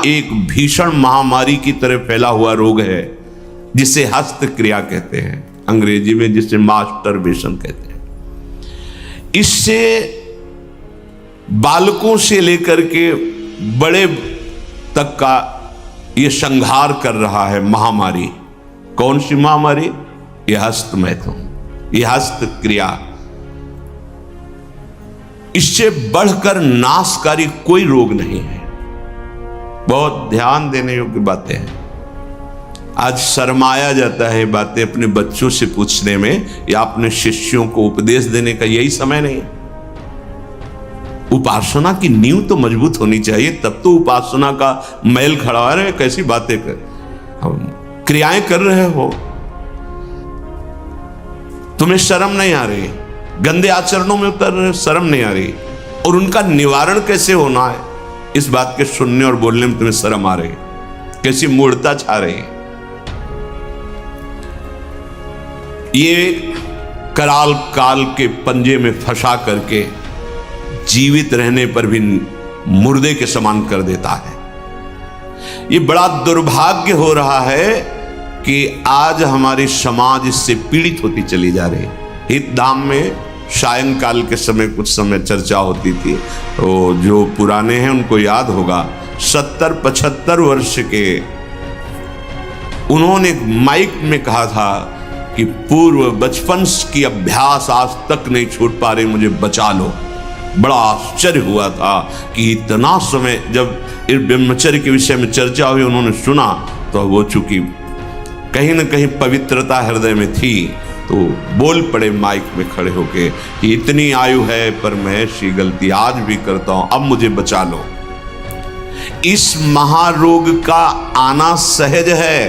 एक भीषण महामारी की तरह फैला हुआ रोग है जिसे हस्त क्रिया कहते हैं, अंग्रेजी में जिसे मास्टरबेशन कहते हैं। इससे बालकों से लेकर के बड़े तक का ये संहार कर रहा है महामारी। कौन सी महामारी? ये हस्त मैथुन, ये हस्त क्रिया। इससे बढ़कर नाशकारी कोई रोग नहीं है। बहुत ध्यान देने योग्य बातें हैं। आज शर्माया जाता है बातें अपने बच्चों से पूछने में, या अपने शिष्यों को उपदेश देने का यही समय नहीं। उपासना की नींव तो मजबूत होनी चाहिए, तब तो उपासना का मैल खड़ा है। कैसी बातें कर, हम क्रियाएं कर रहे हो, तुम्हें शर्म नहीं आ रही, गंदे आचरणों में उतर रहे, शर्म नहीं आ रही, और उनका निवारण कैसे होना है इस बात के सुनने और बोलने में तुम्हें शर्म आ रही, कैसी मूढ़ता छा रही है। ये कराल काल के पंजे में फंसा करके जीवित रहने पर भी मुर्दे के समान कर देता है। ये बड़ा दुर्भाग्य हो रहा है कि आज हमारी समाज इससे पीड़ित होती चली जा रही है। हितधाम में सायंकाल के समय कुछ समय चर्चा होती थी, तो जो पुराने हैं उनको याद होगा, 70-75 वर्ष के उन्होंने माइक में कहा था कि पूर्व बचपन की अभ्यास आज तक नहीं छूट पा रही, मुझे बचा लो। बड़ा आश्चर्य हुआ था कि इतना समय जब इस ब्रह्मचर्य के विषय में चर्चा हुई, उन्होंने सुना तो वो चूंकि कहीं ना कहीं पवित्रता हृदय में थी, तो बोल पड़े माइक में खड़े होके कि इतनी आयु है पर मैं ऐसी गलती आज भी करता हूं, अब मुझे बचा लो। इस महारोग का आना सहज है,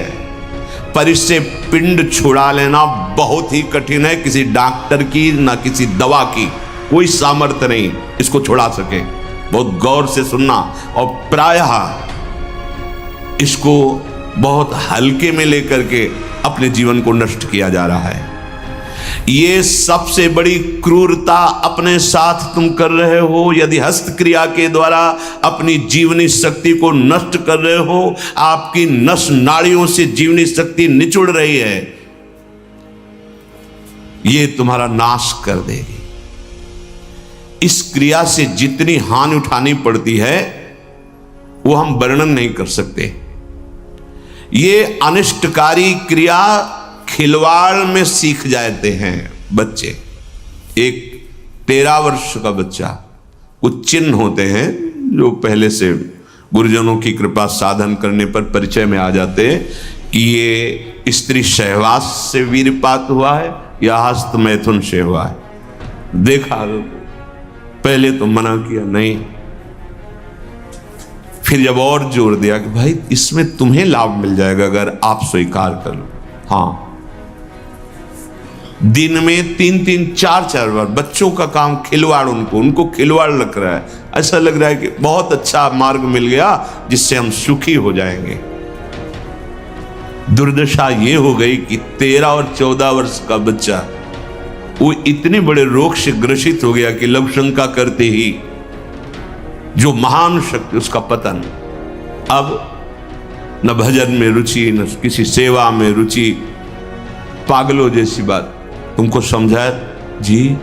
पर इससे पिंड छुड़ा लेना बहुत ही कठिन है। किसी डॉक्टर की ना किसी दवा की कोई सामर्थ्य नहीं इसको छुड़ा सके। बहुत गौर से सुनना, और प्रायः इसको बहुत हल्के में लेकर के अपने जीवन को नष्ट किया जा रहा है। ये सबसे बड़ी क्रूरता अपने साथ तुम कर रहे हो यदि हस्त क्रिया के द्वारा अपनी जीवनी शक्ति को नष्ट कर रहे हो। आपकी नस नाड़ियों से जीवनी शक्ति निचुड़ रही है, ये तुम्हारा नाश कर देगी। इस क्रिया से जितनी हानि उठानी पड़ती है वो हम वर्णन नहीं कर सकते। ये अनिष्टकारी क्रिया खिलवाड़ में सीख जाते हैं बच्चे। एक 13 वर्ष का बच्चा, कुछ चिन्ह होते हैं जो पहले से गुरुजनों की कृपा साधन करने पर परिचय में आ जाते हैं कि ये स्त्री सहवास से वीरपात हुआ है या हस्त मैथुन से हुआ है। देखा, पहले तो मना किया नहीं, फिर जब और जोर दिया कि भाई इसमें तुम्हें लाभ मिल जाएगा अगर आप स्वीकार कर लो। हाँ, दिन में 3-3, 4-4 बार बच्चों का काम खिलवाड़, उनको खिलवाड़ लग रहा है। ऐसा लग रहा है कि बहुत अच्छा मार्ग मिल गया जिससे हम सुखी हो जाएंगे। दुर्दशा ये हो गई कि 13 और 14 वर्ष का बच्चा वो इतने बड़े रोग से ग्रसित हो गया कि लव शंका करते ही जो महान शक्ति उसका पतन। अब न भजन में रुचि, न किसी सेवा में रुचि, पागलों जैसी बात। तुमको समझाया जी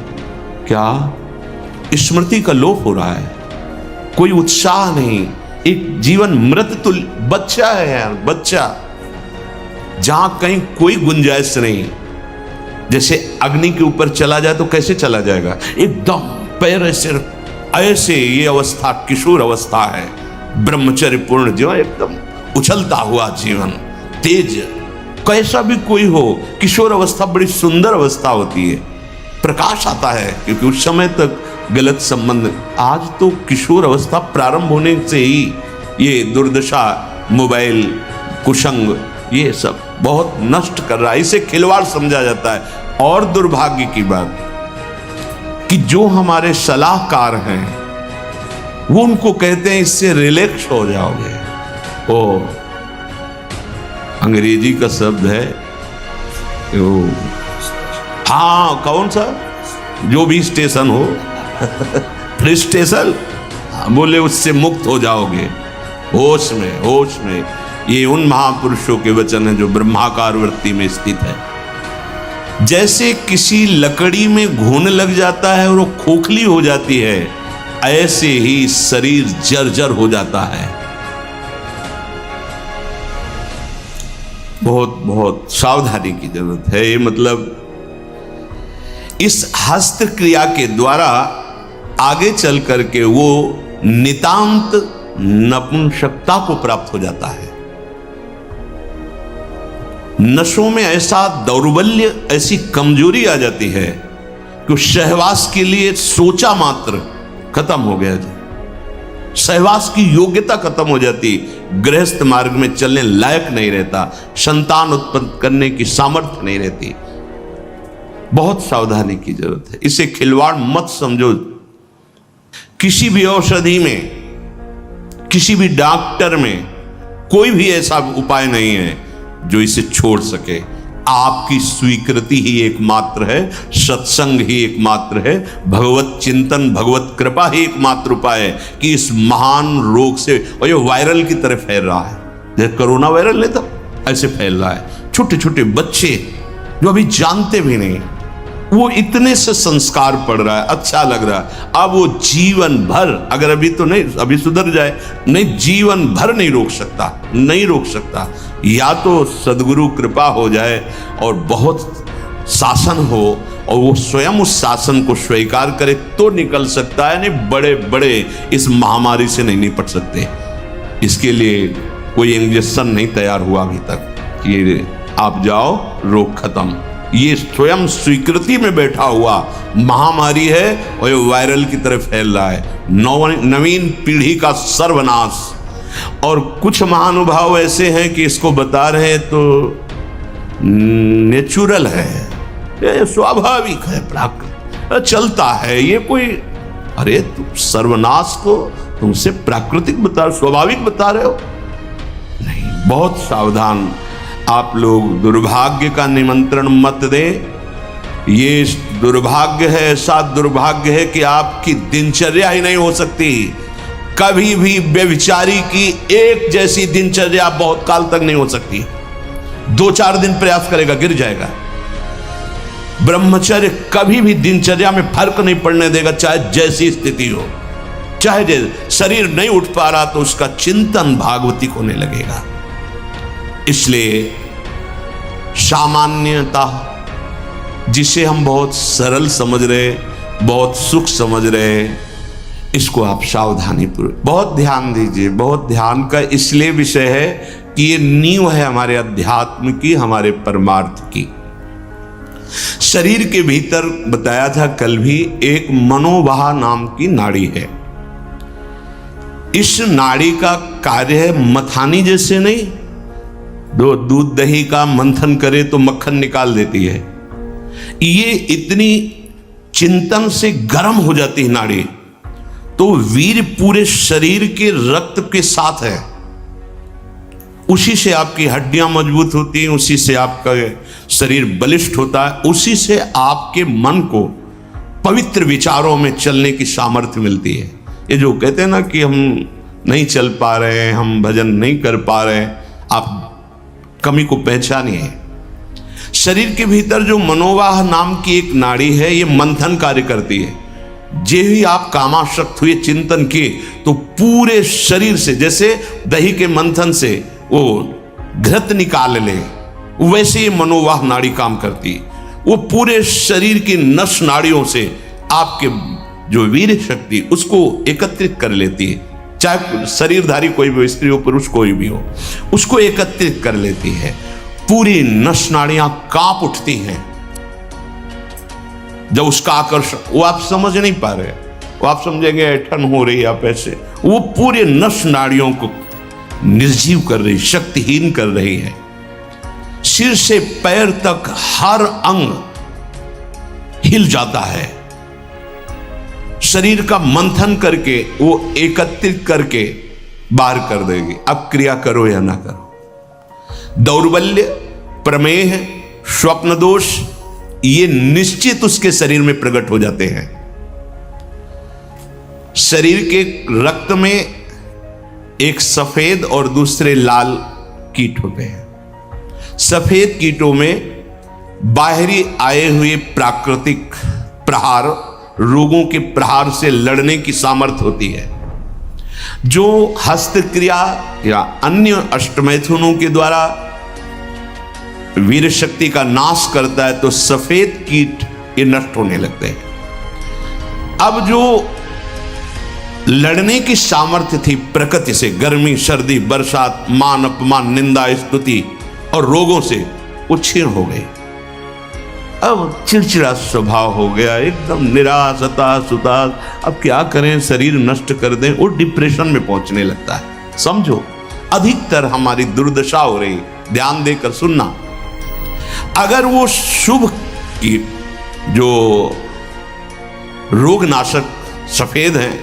क्या स्मृति का लोप हो रहा है, कोई उत्साह नहीं, एक जीवन मृत तुल्य बच्चा है यार, बच्चा जहां कहीं कोई गुंजाइश नहीं। जैसे अग्नि के ऊपर चला जाए तो कैसे चला जाएगा, एकदम पैर ऐसे ये अवस्था किशोर अवस्था है, ब्रह्मचर्य पूर्ण जीवन, एकदम उछलता हुआ जीवन, तेज। कैसा भी कोई हो, किशोर अवस्था बड़ी सुंदर अवस्था होती है, प्रकाश आता है क्योंकि उस समय तक गलत संबंध। आज तो किशोर अवस्था प्रारंभ होने से ही ये दुर्दशा, मोबाइल, कुसंग, ये सब बहुत नष्ट कर रहा है। इसे खिलवाड़ समझा जाता है। और दुर्भाग्य की बात कि जो हमारे सलाहकार हैं वो उनको कहते हैं इससे रिलैक्स हो जाओगे। ओ अंग्रेजी का शब्द है वो, हाँ कौन सा, जो भी स्टेशन हो फ्री स्टेशन, बोले उससे मुक्त हो जाओगे। होश में, होश में। ये उन महापुरुषों के वचन हैं जो ब्रह्माकार वृत्ति में स्थित है। जैसे किसी लकड़ी में घुन लग जाता है और वो खोखली हो जाती है, ऐसे ही शरीर जर्जर हो जाता है। बहुत बहुत सावधानी की जरूरत है। ये मतलब इस हस्त क्रिया के द्वारा आगे चल करके वो नितांत नपुंसकता को प्राप्त हो जाता है। नशों में ऐसा दौर्बल्य, ऐसी कमजोरी आ जाती है कि सहवास के लिए सोचा मात्र खत्म हो गया। सहवास की योग्यता खत्म हो जाती, गृहस्थ मार्ग में चलने लायक नहीं रहता, संतान उत्पन्न करने की सामर्थ्य नहीं रहती। बहुत सावधानी की जरूरत है। इसे खिलवाड़ मत समझो। किसी भी औषधि में, किसी भी डॉक्टर में कोई भी ऐसा उपाय नहीं है जो इसे छोड़ सके। आपकी स्वीकृति ही एकमात्र है, सत्संग ही एकमात्र है, भगवत चिंतन, भगवत कृपा ही एकमात्र उपाय है कि इस महान रोग से, और ये वायरल की तरह फैल रहा है, जैसे कोरोना वायरल नहीं था ऐसे फैल रहा है। छोटे छोटे बच्चे जो अभी जानते भी नहीं, वो इतने से संस्कार पड़ रहा है, अच्छा लग रहा है। अब वो जीवन भर, अगर अभी तो नहीं, अभी सुधर जाए, नहीं जीवन भर नहीं रोक सकता, नहीं रोक सकता। या तो सद्गुरु कृपा हो जाए और बहुत शासन हो और वो स्वयं उस शासन को स्वीकार करे तो निकल सकता है, नहीं बड़े बड़े इस महामारी से नहीं निपट सकते। इसके लिए कोई इंजेक्शन नहीं तैयार हुआ अभी तक कि आप जाओ रोग खत्म। ये स्वयं स्वीकृति में बैठा हुआ महामारी है और ये वायरल की तरफ फैल रहा है। नवीन पीढ़ी का सर्वनाश। और कुछ महानुभाव ऐसे हैं कि इसको बता रहे हैं तो नेचुरल है, ये स्वाभाविक है, प्राकृतिक चलता है, ये कोई, अरे तुम सर्वनाश को तुमसे प्राकृतिक बता, स्वाभाविक बता रहे हो। नहीं, बहुत सावधान। आप लोग दुर्भाग्य का निमंत्रण मत दे। ये दुर्भाग्य है, ऐसा दुर्भाग्य है कि आपकी दिनचर्या ही नहीं हो सकती। कभी भी व्यभिचारी की एक जैसी दिनचर्या बहुत काल तक नहीं हो सकती। 2-4 दिन प्रयास करेगा, गिर जाएगा। ब्रह्मचर्य कभी भी दिनचर्या में फर्क नहीं पड़ने देगा, चाहे जैसी स्थिति हो। चाहे जैसे शरीर नहीं उठ पा रहा तो उसका चिंतन भागवतिक होने लगेगा। इसलिए सामान्यता, जिसे हम बहुत सरल समझ रहे, बहुत सुख समझ रहे, इसको आप सावधानी पूर्वक बहुत ध्यान दीजिए। बहुत ध्यान का इसलिए विषय है कि ये नींव है हमारे अध्यात्म की, हमारे परमार्थ की। शरीर के भीतर बताया था कल भी, एक मनोवाह नाम की नाड़ी है। इस नाड़ी का कार्य है मथानी जैसे नहीं, दो दूध दही का मंथन करे तो मक्खन निकाल देती है, ये इतनी चिंतन से गर्म हो जाती है नाड़ी, तो वीर पूरे शरीर के रक्त के साथ है। उसी से आपकी हड्डियां मजबूत होती हैं, उसी से आपका शरीर बलिष्ठ होता है, उसी से आपके मन को पवित्र विचारों में चलने की सामर्थ्य मिलती है। ये जो कहते हैं ना कि हम नहीं चल पा रहे हैं, हम भजन नहीं कर पा रहे हैं, आप कमी को पहचानिए। शरीर के भीतर जो मनोवाह नाम की एक नाड़ी है, ये मंथन कार्य करती है। जे ही आप कामासक्त हुए चिंतन किए तो पूरे शरीर से, जैसे दही के मंथन से वो घृत निकाल ले, वैसे ही मनोवाह नाड़ी काम करती है। वो पूरे शरीर की नस नाड़ियों से आपके जो वीर शक्ति उसको एकत्रित कर लेती है, चाहे शरीरधारी कोई भी, स्त्री हो पुरुष कोई भी हो, उसको एकत्रित कर लेती है। पूरी नस नाड़ियां कांप उठती हैं जब उसका आकर्षण, वो आप समझ नहीं पा रहे, वो आप समझेंगे ऐठन हो रही है आप ऐसे, वो पूरे नस नाड़ियों को निर्जीव कर रही, शक्तिहीन कर रही है। सिर से पैर तक हर अंग हिल जाता है। शरीर का मंथन करके वो एकत्रित करके बाहर कर देगी। अब क्रिया करो या ना करो, दौर्बल्य, प्रमेह, स्वप्न दोष, ये निश्चित उसके शरीर में प्रकट हो जाते हैं। शरीर के रक्त में एक सफेद और दूसरे लाल कीट होते हैं। सफेद कीटों में बाहरी आए हुए प्राकृतिक प्रहार, रोगों के प्रहार से लड़ने की सामर्थ्य होती है। जो हस्तक्रिया या अन्य अष्टमैथुनों के द्वारा वीर शक्ति का नाश करता है तो सफेद कीट ये नष्ट होने लगते हैं। अब जो लड़ने की सामर्थ्य थी प्रकृति से, गर्मी, सर्दी, बरसात, मान अपमान, निंदा, स्तुति और रोगों से, वो क्षीण हो गई। अब चिड़चिड़ा स्वभाव हो गया, एकदम निराश, हताश, उदास। अब क्या करें, शरीर नष्ट कर दें, वो डिप्रेशन में पहुंचने लगता है। समझो, अधिकतर हमारी दुर्दशा हो रही। ध्यान देकर सुनना। अगर वो शुभ कीट जो रोगनाशक सफेद हैं,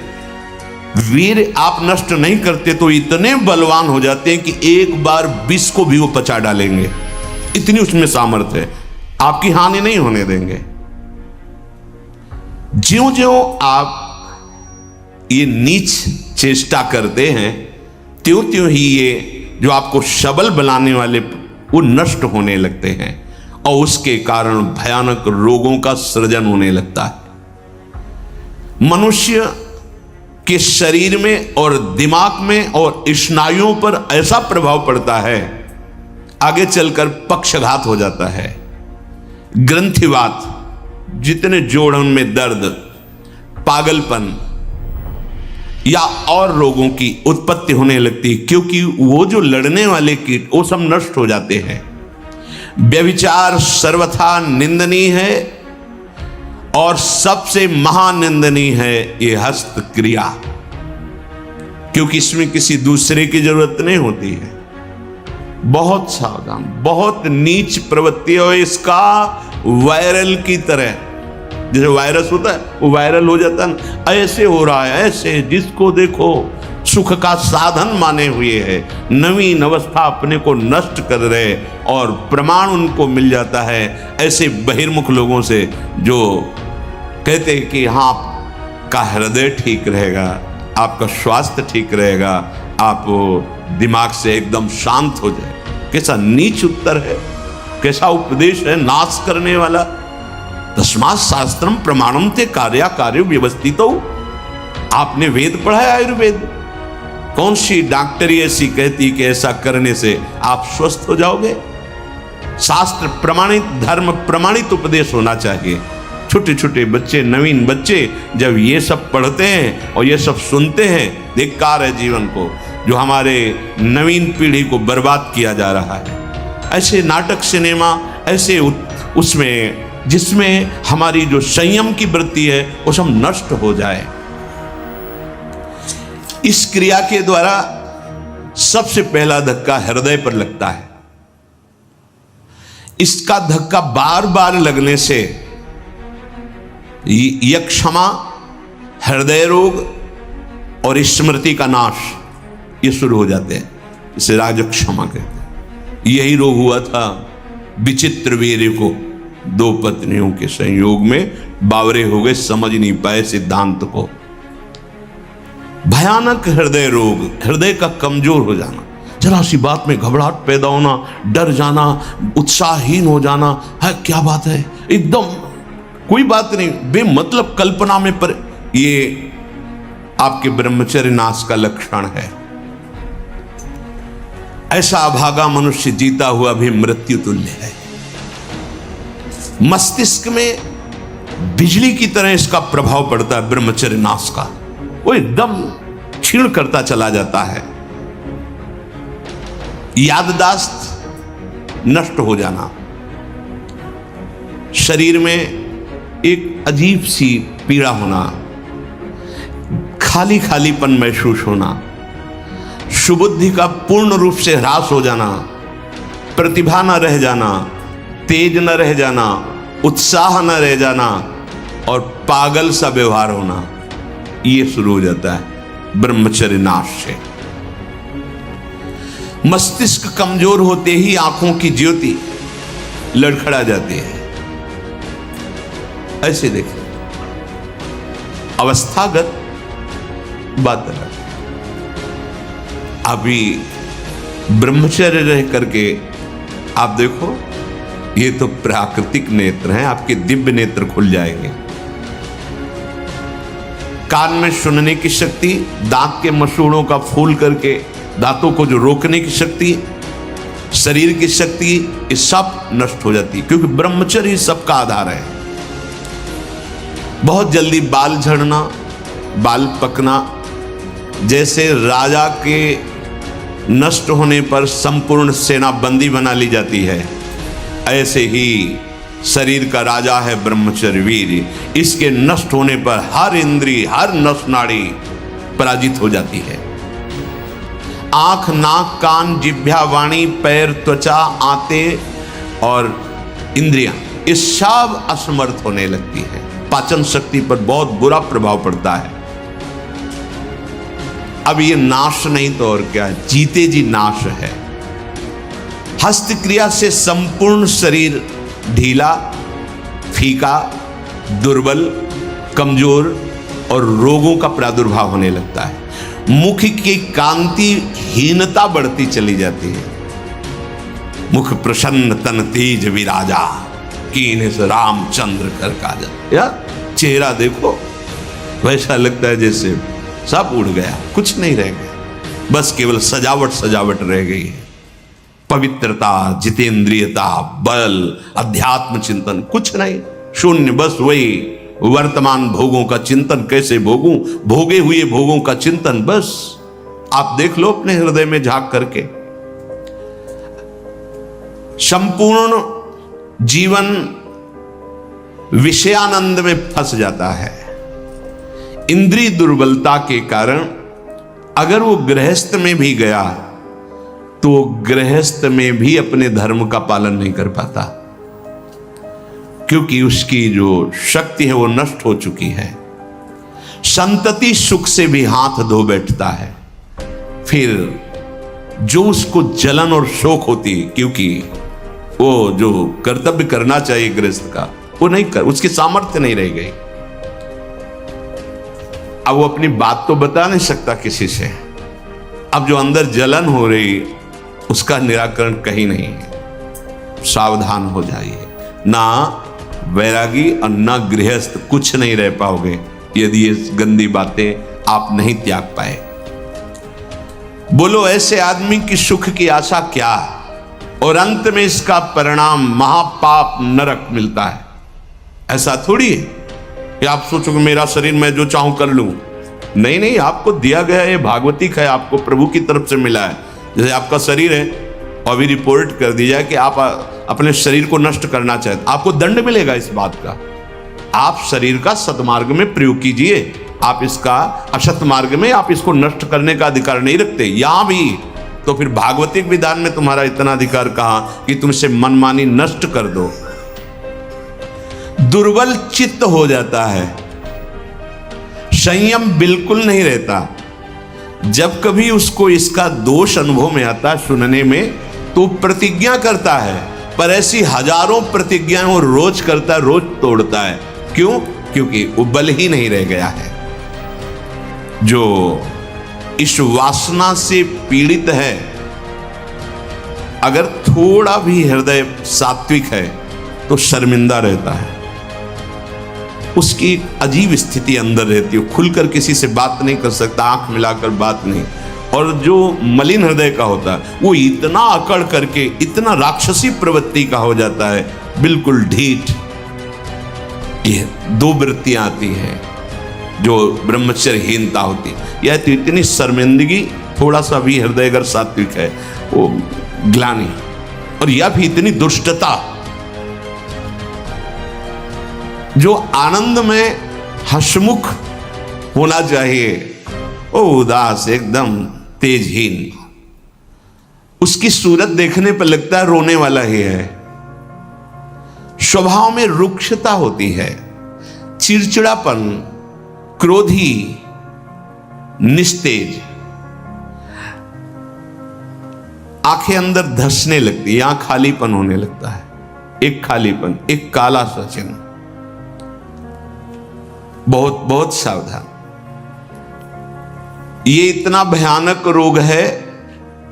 वीर आप नष्ट नहीं करते तो इतने बलवान हो जाते हैं कि एक बार विष को भी वो पचा डालेंगे। इतनी उसमें सामर्थ्य है, आपकी हानि नहीं होने देंगे। ज्यों ज्यों आप ये नीच चेष्टा करते हैं, त्यों त्यों ही ये जो आपको सबल बनाने वाले वो नष्ट होने लगते हैं और उसके कारण भयानक रोगों का सृजन होने लगता है। मनुष्य के शरीर में और दिमाग में और स्नायुओं पर ऐसा प्रभाव पड़ता है, आगे चलकर पक्षघात हो जाता है, ग्रंथिवात, जितने जोड़ों में दर्द, पागलपन या और रोगों की उत्पत्ति होने लगती है, क्योंकि वो जो लड़ने वाले कीट वो सब नष्ट हो जाते हैं। व्यभिचार सर्वथा निंदनीय है और सबसे महानिंदनीय है ये हस्तक्रिया, क्योंकि इसमें किसी दूसरे की जरूरत नहीं होती है। बहुत सावधान, बहुत नीच प्रवृत्ति है इसका। वायरल की तरह, जैसे वायरस होता है वो वायरल हो जाता है, ऐसे हो रहा है, ऐसे जिसको देखो सुख का साधन माने हुए है, नवीन अवस्था अपने को नष्ट कर रहे और प्रमाण उनको मिल जाता है ऐसे बहिर्मुख लोगों से जो कहते हैं कि हाँ, आपका हृदय ठीक रहेगा, आपका स्वास्थ्य ठीक रहेगा, आप दिमाग से एकदम शांत हो जाए। कैसा नीच उत्तर है, कैसा उपदेश है, नाश करने वाला। तस्मात् शास्त्रम प्रमाणम ते कार्या कार्य व्यवस्थितो। आपने वेद पढ़ा है, आयुर्वेद। कौन सी डॉक्टरी ऐसी कहती कि ऐसा करने से आप स्वस्थ हो जाओगे? शास्त्र प्रमाणित, धर्म प्रमाणित उपदेश होना चाहिए। छोटे छोटे बच्चे, नवीन बच्चे जब ये सब पढ़ते हैं और ये सब सुनते हैं, धिक्कार है जीवन को, जो हमारे नवीन पीढ़ी को बर्बाद किया जा रहा है। ऐसे नाटक, सिनेमा, ऐसे उसमें जिसमें हमारी जो संयम की वृत्ति है वो सब नष्ट हो जाए। इस क्रिया के द्वारा सबसे पहला धक्का हृदय पर लगता है। इसका धक्का बार बार लगने से यक्षमा, हृदय रोग और स्मृति का नाश ये शुरू हो जाते हैं। इसे राजक्षमा कहते हैं। यही रोग हुआ था विचित्र वीर को। 2 पत्नियों के संयोग में बावरे हो गए, समझ नहीं पाए सिद्धांत को। भयानक हृदय रोग, हृदय का कमजोर हो जाना, जरा सी बात में घबराहट पैदा होना, डर जाना, उत्साहहीन हो जाना, है क्या बात है, एकदम कोई बात नहीं, बेमतलब कल्पना में, पर ये आपके ब्रह्मचर्य नाश का लक्षण है। ऐसा अभागा मनुष्य जीता हुआ भी मृत्यु तुल्य है। मस्तिष्क में बिजली की तरह इसका प्रभाव पड़ता है ब्रह्मचर्य नाश का। वो एकदम क्षीण करता चला जाता है। याददाश्त नष्ट हो जाना, शरीर में एक अजीब सी पीड़ा होना, खाली खालीपन महसूस होना, सुबुद्धि का पूर्ण रूप से ह्रास हो जाना, प्रतिभा न रह जाना, तेज न रह जाना, उत्साह न रह जाना और पागल सा व्यवहार होना, ये शुरू हो जाता है ब्रह्मचर्य नाश से। मस्तिष्क कमजोर होते ही आंखों की ज्योति लड़खड़ा जाती है। ऐसे देखिए, अवस्थागत बात है। अभी ब्रह्मचर्य रह करके आप देखो, ये तो प्राकृतिक नेत्र हैं, आपके दिव्य नेत्र खुल जाएंगे। कान में सुनने की शक्ति, दांत के मसूड़ों का फूल करके दांतों को जो रोकने की शक्ति, शरीर की शक्ति, ये सब नष्ट हो जाती है, क्योंकि ब्रह्मचर्य सबका आधार है। बहुत जल्दी बाल झड़ना, बाल पकना, जैसे राजा के नष्ट होने पर संपूर्ण सेना बंदी बना ली जाती है, ऐसे ही शरीर का राजा है ब्रह्मचर्य वीर। इसके नष्ट होने पर हर इंद्रिय, हर नस नाड़ी पराजित हो जाती है। आंख, नाक, कान, जिह्वा, वाणी, पैर, त्वचा, आंतें और इंद्रियां, ये सब असमर्थ होने लगती है। पाचन शक्ति पर बहुत बुरा प्रभाव पड़ता है। अब ये नाश नहीं तो और क्या, जीते जी नाश है। हस्त क्रिया से संपूर्ण शरीर ढीला, फीका, दुर्बल, कमजोर और रोगों का प्रादुर्भाव होने लगता है। मुख की कांति हीनता बढ़ती चली जाती है। मुख प्रसन्न तन तेज विराजा, कीन से रामचंद्र कर काजा। यार चेहरा देखो, वैसा लगता है जैसे सब उड़ गया, कुछ नहीं रह गया, बस केवल सजावट सजावट रह गई है। पवित्रता, जितेंद्रियता, बल, अध्यात्म चिंतन कुछ नहीं, शून्य। बस वही वर्तमान भोगों का चिंतन, कैसे भोगूं, भोगे हुए भोगों का चिंतन। बस आप देख लो अपने हृदय में झांक करके। संपूर्ण जीवन विषयानंद में फंस जाता है। इंद्रिय दुर्बलता के कारण अगर वो गृहस्थ में भी गया तो गृहस्थ में भी अपने धर्म का पालन नहीं कर पाता, क्योंकि उसकी जो शक्ति है वो नष्ट हो चुकी है। संतति सुख से भी हाथ धो बैठता है। फिर जो उसको जलन और शोक होती, क्योंकि वो जो कर्तव्य करना चाहिए गृहस्थ का वो नहीं कर, उसकी सामर्थ्य नहीं रह गई। अब वो अपनी बात तो बता नहीं सकता किसी से। अब जो अंदर जलन हो रही उसका निराकरण कहीं नहीं है। सावधान हो जाइए, ना वैरागी और ना गृहस्थ कुछ नहीं रह पाओगे यदि ये गंदी बातें आप नहीं त्याग पाए। बोलो ऐसे आदमी की सुख की आशा क्या, और अंत में इसका परिणाम महापाप नरक मिलता है। ऐसा थोड़ी है कि आप सोचो कि मेरा शरीर मैं जो चाहूं कर लूं। नहीं नहीं, आपको दिया गया ये भागवतिक है, आपको प्रभु की तरफ से मिला है। जैसे आपका शरीर है और अभी रिपोर्ट कर दी जाए कि आप अपने शरीर को नष्ट करना चाहते, आपको दंड मिलेगा इस बात का। आप शरीर का सतमार्ग में प्रयोग कीजिए, आप इसका असत मार्ग में आप इसको नष्ट करने का अधिकार नहीं रखते। यहां भी तो फिर भागवतिक विधान में तुम्हारा इतना अधिकार कहां कि तुमसे मनमानी नष्ट कर दो। दुर्बल चित्त हो जाता है, संयम बिल्कुल नहीं रहता। जब कभी उसको इसका दोष अनुभव में आता है सुनने में, तो प्रतिज्ञा करता है, पर ऐसी हजारों प्रतिज्ञाएं वो रोज करता है, रोज तोड़ता है। क्यों? क्योंकि वो बल ही नहीं रह गया है। जो इस वासना से पीड़ित है, अगर थोड़ा भी हृदय सात्विक है तो शर्मिंदा रहता है। उसकी अजीब स्थिति अंदर रहती है, खुलकर किसी से बात नहीं कर सकता, आंख मिलाकर बात नहीं। और जो मलिन हृदय का होता है वो इतना अकड़ करके इतना राक्षसी प्रवृत्ति का हो जाता है, बिल्कुल ढीठ। ये दो वृत्तियां आती हैं जो ब्रह्मचर्यहीनता होती है। यह तो इतनी शर्मिंदगी, थोड़ा सा भी हृदय अगर सात्विक है वो ग्लानि, और यह भी इतनी दुष्टता। जो आनंद में हसमुख होना चाहिए वो उदास, एकदम तेजहीन। उसकी सूरत देखने पर लगता है रोने वाला ही है। स्वभाव में रुक्षता होती है, चिड़चिड़ापन, क्रोधी, निस्तेज, आंखें अंदर धंसने लगती, यहां खालीपन होने लगता है। एक खालीपन, एक काला सा चिन्ह। बहुत बहुत सावधान। ये इतना भयानक रोग है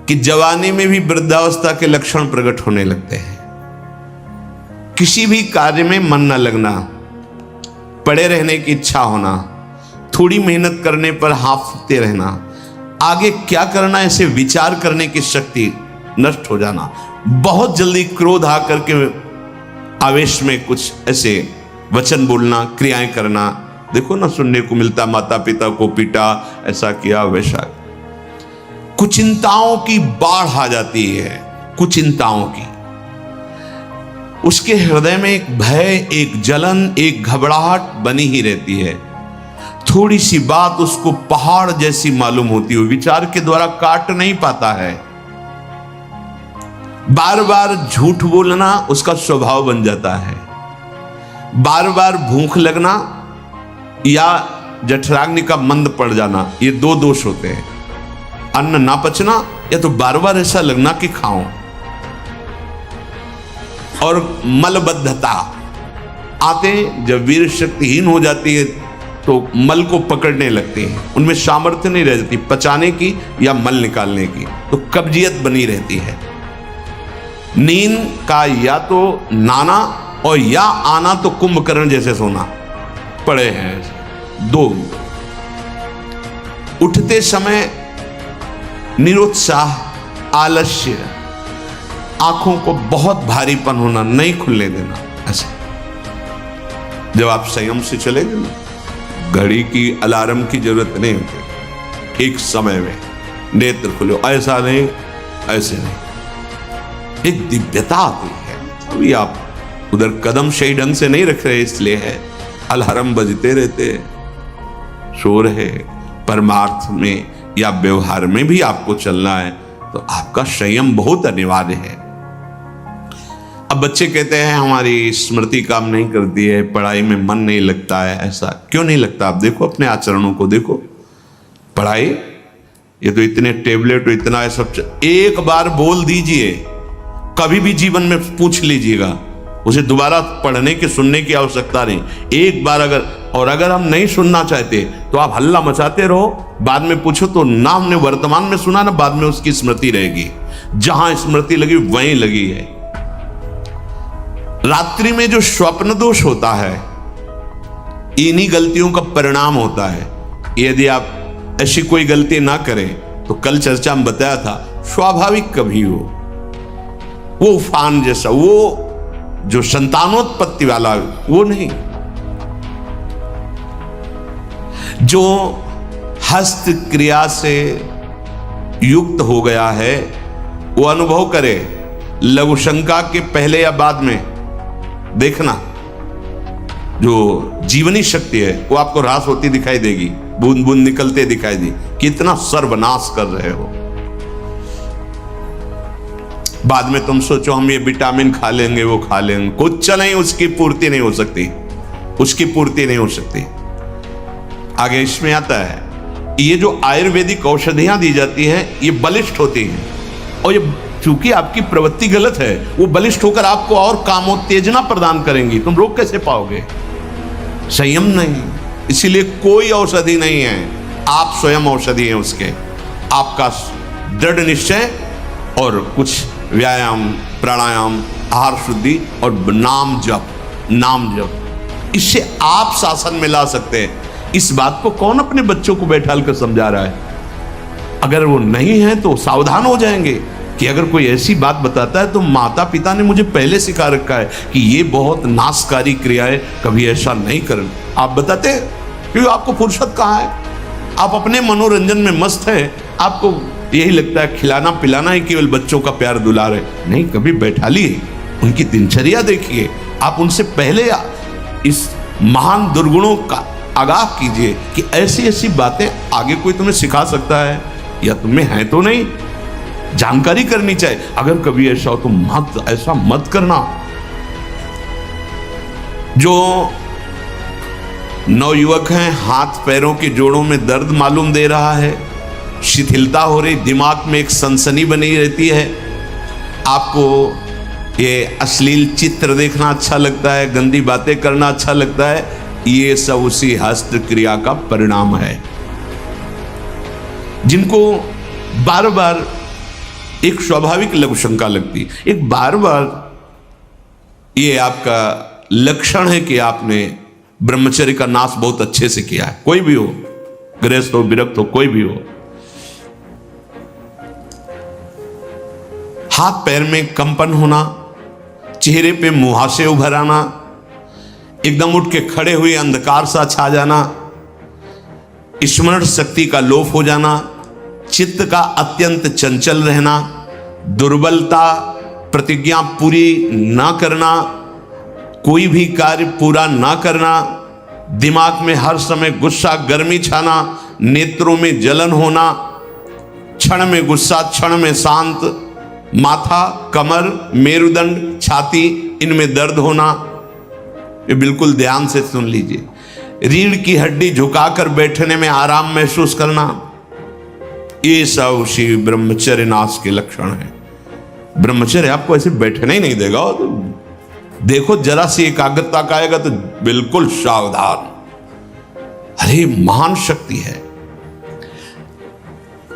कि जवानी में भी वृद्धावस्था के लक्षण प्रकट होने लगते हैं। किसी भी कार्य में मन न लगना, पड़े रहने की इच्छा होना, थोड़ी मेहनत करने पर हांफते रहना, आगे क्या करना ऐसे विचार करने की शक्ति नष्ट हो जाना, बहुत जल्दी क्रोध आकर के आवेश में कुछ ऐसे वचन बोलना, क्रियाएं करना। देखो ना, सुनने को मिलता माता पिता को पीटा, ऐसा किया वैसा। कुचिंताओं की बाढ़ आ जाती है, कुचिंताओं की। उसके हृदय में एक भय, एक जलन, एक घबराहट बनी ही रहती है। थोड़ी सी बात उसको पहाड़ जैसी मालूम होती है, विचार के द्वारा काट नहीं पाता है। बार बार झूठ बोलना उसका स्वभाव बन जाता है। बार बार भूख लगना या जठराग्नि का मंद पड़ जाना, ये दो दोष होते हैं। अन्न ना पचना या तो बार बार ऐसा लगना कि खाऊं। और मलबद्धता आते, जब वीर शक्तिहीन हो जाती है तो मल को पकड़ने लगते हैं, उनमें सामर्थ्य नहीं रह जाती पचाने की या मल निकालने की, तो कब्जियत बनी रहती है। नींद का या तो नाना और या आना तो कुंभकर्ण जैसे सोना पड़े हैं दो। उठते समय निरुत्साह, आलस्य, आंखों को बहुत भारीपन होना, नहीं खुलने देना। ऐसा जब आप संयम से चलेंगे ना, घड़ी की अलार्म की जरूरत नहीं होती, एक समय में नेत्र खुले, ऐसा नहीं ऐसे नहीं, एक दिव्यता आती है। अभी आप उधर कदम सही ढंग से नहीं रख रहे, इसलिए है अलार्म बजते रहते, सो रहे। परमार्थ में या व्यवहार में भी आपको चलना है तो आपका संयम बहुत अनिवार्य है। अब बच्चे कहते हैं हमारी स्मृति काम नहीं करती है, पढ़ाई में मन नहीं लगता है। ऐसा क्यों नहीं लगता? आप देखो अपने आचरणों को देखो। पढ़ाई, ये तो इतने टेबलेट, इतना है सब, एक बार बोल दीजिए, कभी भी जीवन में पूछ लीजिएगा, उसे दोबारा पढ़ने की सुनने की आवश्यकता नहीं। एक बार अगर हम नहीं सुनना चाहते तो आप हल्ला मचाते रहो, बाद में पूछो तो ना हमने वर्तमान में सुना ना, बाद में उसकी स्मृति रहेगी। जहां स्मृति लगी वहीं लगी है। रात्रि में जो स्वप्न दोष होता है, इन्हीं गलतियों का परिणाम होता है। यदि आप ऐसी कोई गलती ना करें तो कल चर्चा में बताया था, स्वाभाविक कभी हो, वो उफान जैसा, वो जो संतानोत्पत्ति वाला, वो नहीं। जो हस्त क्रिया से युक्त हो गया है वो अनुभव करे, लघु शंका के पहले या बाद में देखना, जो जीवनी शक्ति है वो आपको ह्रास होती दिखाई देगी, बूंद बूंद निकलते दिखाई दी, कितना सर्वनाश कर रहे हो। बाद में तुम सोचो हम ये विटामिन खा लेंगे, वो खा लेंगे, कुछ नहीं, उसकी पूर्ति नहीं हो सकती, उसकी पूर्ति नहीं हो सकती। आगे इसमें आता है, ये जो आयुर्वेदिक औषधियां दी जाती हैं ये बलिष्ठ होती हैं, और ये चूंकि आपकी प्रवृत्ति गलत है, वो बलिष्ठ होकर आपको और कामोत्तेजना प्रदान करेंगी। तुम रोक कैसे पाओगे? संयम नहीं। इसीलिए कोई औषधि नहीं है, आप स्वयं औषधि हैं उसके। आपका दृढ़ निश्चय और कुछ व्यायाम, प्राणायाम, आहार शुद्धि और नाम जप, नाम जप, इससे आप शासन में ला सकते हैं। इस बात को कौन अपने बच्चों को बैठाल कर समझा रहा है? अगर वो नहीं है तो सावधान हो जाएंगे कि अगर कोई ऐसी बात बताता है तो माता पिता ने मुझे पहले सिखा रखा है कि ये बहुत नाशकारी क्रिया है, कभी ऐसा नहीं करना। आप बताते हैं क्योंकि आपको फुर्सत कहाँ है, आप अपने मनोरंजन में मस्त हैं, आपको यही लगता है खिलाना पिलाना ही केवल बच्चों का प्यार दुलार है। नहीं, कभी बैठा लिए, उनकी दिनचर्या देखिए, आप उनसे पहले इस महान दुर्गुणों का आगाह कीजिए कि ऐसी ऐसी बातें आगे कोई तुम्हें सिखा सकता है या तुम्हें है तो नहीं, जानकारी करनी चाहिए। अगर कभी ऐसा हो तो मत, ऐसा मत करना। जो नवयुवक हैं, हाथ पैरों के जोड़ों में दर्द मालूम दे रहा है, शिथिलता हो रही, दिमाग में एक सनसनी बनी रहती है, आपको ये अश्लील चित्र देखना अच्छा लगता है, गंदी बातें करना अच्छा लगता है, ये सब उसी हस्त क्रिया का परिणाम है। जिनको बार बार एक स्वाभाविक लघु शंका लगती, एक बार बार ये आपका लक्षण है कि आपने ब्रह्मचर्य का नाश बहुत अच्छे से किया है। कोई भी हो, गृहस्थ हो, विरक्त हो, कोई भी हो, हाथ पैर में कंपन होना, चेहरे पे मुहासे उभर आना, एकदम उठ के खड़े हुए अंधकार सा छा जाना, स्मरण शक्ति का लोप हो जाना, चित्त का अत्यंत चंचल रहना, दुर्बलता, प्रतिज्ञा पूरी ना करना, कोई भी कार्य पूरा ना करना, दिमाग में हर समय गुस्सा गर्मी छाना, नेत्रों में जलन होना, क्षण में गुस्सा क्षण में शांत, माथा, कमर, मेरुदंड, छाती, इनमें दर्द होना। ये बिल्कुल ध्यान से सुन लीजिए। रीढ़ की हड्डी झुकाकर बैठने में आराम महसूस करना, ये सब उसी ब्रह्मचर्य नाश के लक्षण है। ब्रह्मचर्य आपको ऐसे बैठने ही नहीं देगा। तो देखो जरा सी एकाग्रता का आएगा तो बिल्कुल सावधान। अरे महान शक्ति है।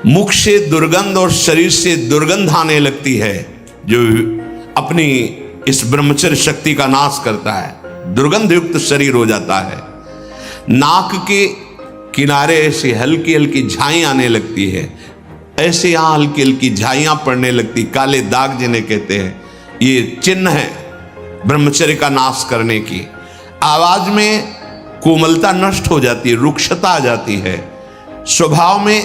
मुख से दुर्गंध और शरीर से दुर्गंध आने लगती है जो अपनी इस ब्रह्मचर्य शक्ति का नाश करता है। दुर्गंध युक्त शरीर हो जाता है। नाक के किनारे ऐसी हल्की हल्की झाई आने लगती है, ऐसे यहां हल्की हल्की झाइयां पड़ने लगती, काले दाग जिन्हें कहते हैं, ये चिन्ह है ब्रह्मचर्य का नाश करने की। आवाज में कोमलता नष्ट हो जाती है, रुक्षता आ जाती है, स्वभाव में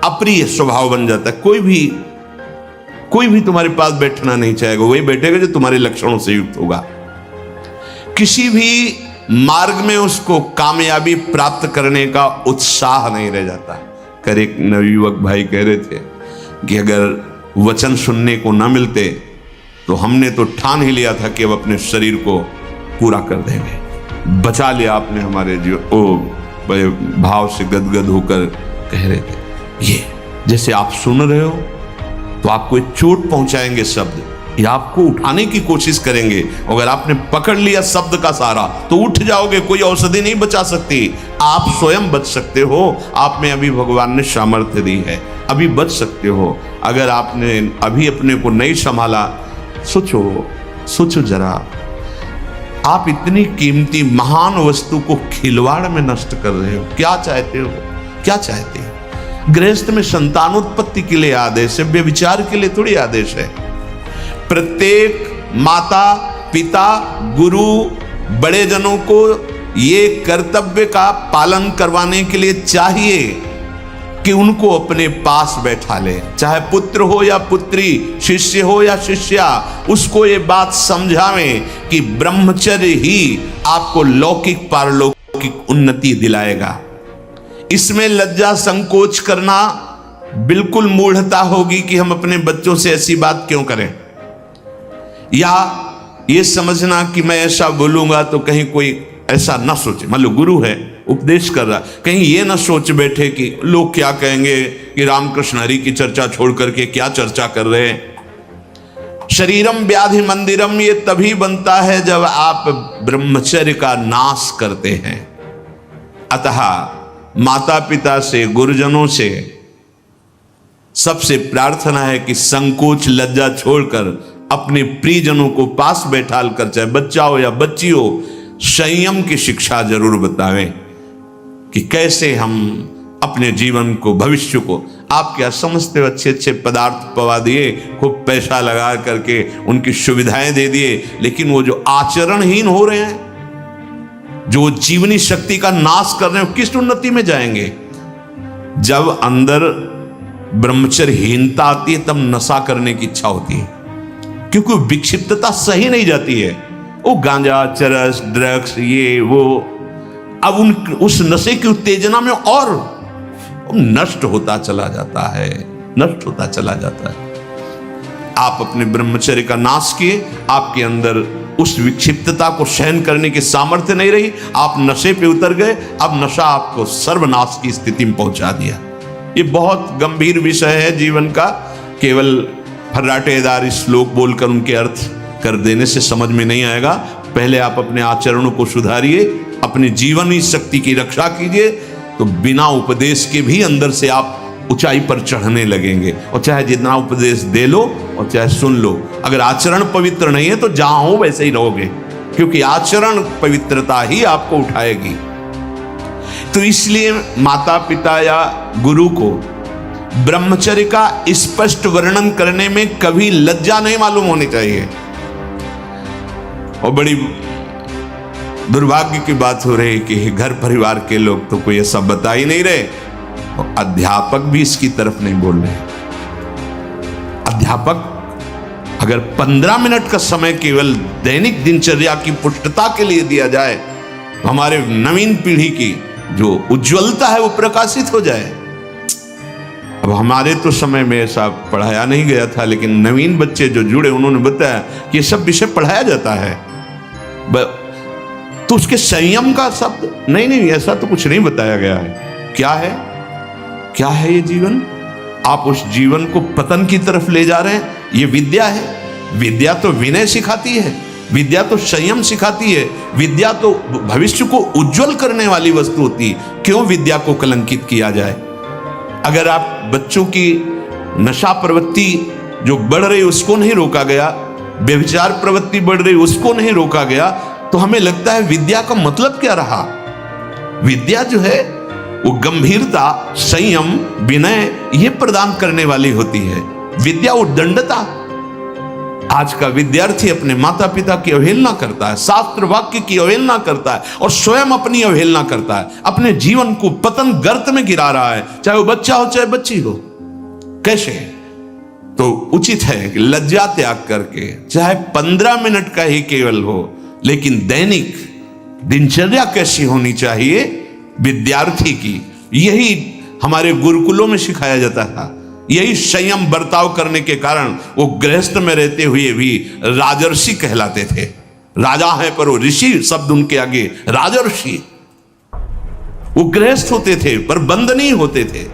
अप्रिय स्वभाव बन जाता है। कोई भी तुम्हारे पास बैठना नहीं चाहेगा, वही बैठेगा जो तुम्हारे लक्षणों से युक्त होगा। किसी भी मार्ग में उसको कामयाबी प्राप्त करने का उत्साह नहीं रह जाता। कर एक नवयुवक भाई कह रहे थे कि अगर वचन सुनने को न मिलते तो हमने तो ठान ही लिया था कि अब अपने शरीर को पूरा कर देंगे। बचा लिया आपने हमारे जो बड़े भाव से गदगद होकर कह रहे थे। ये जैसे आप सुन रहे हो तो आपको एक चोट पहुंचाएंगे शब्द, या आपको उठाने की कोशिश करेंगे। अगर आपने पकड़ लिया शब्द का सहारा तो उठ जाओगे, कोई औषधि नहीं बचा सकती। आप स्वयं बच सकते हो। आप में अभी भगवान ने सामर्थ्य दी है, अभी बच सकते हो। अगर आपने अभी अपने को नहीं संभाला, सोचो जरा, आप इतनी कीमती महान वस्तु को खिलवाड़ में नष्ट कर रहे हो। क्या चाहते हो? क्या चाहते हो? गृहस्थ में संतानोत्पत्ति के लिए आदेश है, व्यभिचार के लिए थोड़ी आदेश है। प्रत्येक माता पिता गुरु बड़े जनों को ये कर्तव्य का पालन करवाने के लिए चाहिए कि उनको अपने पास बैठा ले, चाहे पुत्र हो या पुत्री, शिष्य हो या शिष्या, उसको ये बात समझावें कि ब्रह्मचर्य ही आपको लौकिक पारलौकिक उन्नति दिलाएगा। इसमें लज्जा संकोच करना बिल्कुल मूढ़ता होगी कि हम अपने बच्चों से ऐसी बात क्यों करें, या ये समझना कि मैं ऐसा बोलूंगा तो कहीं कोई ऐसा ना सोचे। मान लो गुरु है, उपदेश कर रहा, कहीं ये ना सोच बैठे कि लोग क्या कहेंगे कि रामकृष्ण हरि की चर्चा छोड़ करके क्या चर्चा कर रहे हैं। शरीरम व्याधि मंदिरम ये तभी बनता है जब आप ब्रह्मचर्य का नाश करते हैं। अतः माता पिता से, गुरुजनों से सबसे प्रार्थना है कि संकोच लज्जा छोड़कर अपने प्रियजनों को पास बैठाल कर, चाहे बच्चा हो या बच्ची हो, संयम की शिक्षा जरूर बतावें कि कैसे हम अपने जीवन को, भविष्य को, आप क्या समझते हो, अच्छे अच्छे पदार्थ पवा दिए, खूब पैसा लगा करके उनकी सुविधाएं दे दिए, लेकिन वो जो आचरणहीन हो रहे हैं, जो जीवनी शक्ति का नाश कर रहे हो, किस उन्नति में जाएंगे? जब अंदर ब्रह्मचर्यहीनता आती है तब नशा करने की इच्छा होती है, क्योंकि विक्षिप्तता सही नहीं जाती है। वो गांजा, चरस, ड्रग्स, ये वो, अब उस नशे की उत्तेजना में और नष्ट होता चला जाता है, नष्ट होता चला जाता है। आप अपने ब्रह्मचर्य का नाश किए, आपके अंदर उस विक्षिप्तता को सहन करने की सामर्थ्य नहीं रही, आप नशे पे उतर गए। अब नशा आपको सर्वनाश की स्थिति में पहुंचा दिया। ये बहुत गंभीर विषय है जीवन का। केवल फर्राटेदार श्लोक बोलकर उनके अर्थ कर देने से समझ में नहीं आएगा। पहले आप अपने आचरणों को सुधारिए, अपनी जीवनी शक्ति की रक्षा कीजिए, तो बिना उपदेश के भी अंदर से आप ऊंचाई पर चढ़ने लगेंगे। और चाहे जितना उपदेश दे लो और चाहे सुन लो, अगर आचरण पवित्र नहीं है तो जहां हो वैसे ही रहोगे, क्योंकि आचरण पवित्रता ही आपको उठाएगी। तो इसलिए माता पिता या गुरु को ब्रह्मचर्य का स्पष्ट वर्णन करने में कभी लज्जा नहीं मालूम होनी चाहिए। और बड़ी दुर्भाग्य की बात हो रही है कि घर परिवार के लोग तो कोई ऐसा बता ही नहीं रहे, और अध्यापक भी इसकी तरफ नहीं बोल रहे। अध्यापक अगर 15 मिनट का समय केवल दैनिक दिनचर्या की पुष्टता के लिए दिया जाए तो हमारे नवीन पीढ़ी की जो उज्ज्वलता है वो प्रकाशित हो जाए। अब हमारे तो समय में ऐसा पढ़ाया नहीं गया था, लेकिन नवीन बच्चे जो जुड़े उन्होंने बताया कि ये सब विषय पढ़ाया जाता है, तो उसके संयम का शब्द नहीं, ऐसा तो कुछ नहीं बताया गया है। क्या है ये जीवन? आप उस जीवन को पतन की तरफ ले जा रहे हैं। ये विद्या है। विद्या तो विनय सिखाती है, विद्या तो संयम सिखाती है, विद्या तो भविष्य को उज्जवल करने वाली वस्तु होती है। क्यों विद्या को कलंकित किया जाए? अगर आप बच्चों की नशा प्रवृत्ति जो बढ़ रही उसको नहीं रोका गया, व्यभिचार प्रवृत्ति बढ़ रही उसको नहीं रोका गया, तो हमें लगता है विद्या का मतलब क्या रहा? विद्या जो है वो गंभीरता, संयम, विनय ये प्रदान करने वाली होती है। विद्या उद्दंडता। आज का विद्यार्थी अपने माता पिता की अवहेलना करता है, शास्त्र वाक्य की अवहेलना करता है और स्वयं अपनी अवहेलना करता है, अपने जीवन को पतन गर्त में गिरा रहा है, चाहे वो बच्चा हो चाहे बच्ची हो। कैसे? तो उचित है कि लज्जा त्याग करके, चाहे 15 मिनट का ही केवल हो, लेकिन दैनिक दिनचर्या कैसी होनी चाहिए विद्यार्थी की, यही हमारे गुरुकुलों में सिखाया जाता था। यही संयम बर्ताव करने के कारण वो गृहस्थ में रहते हुए भी राजर्षि कहलाते थे। राजा है पर वो ऋषि शब्द उनके आगे राजर्षि। वो गृहस्थ होते थे पर बंधनीय होते थे।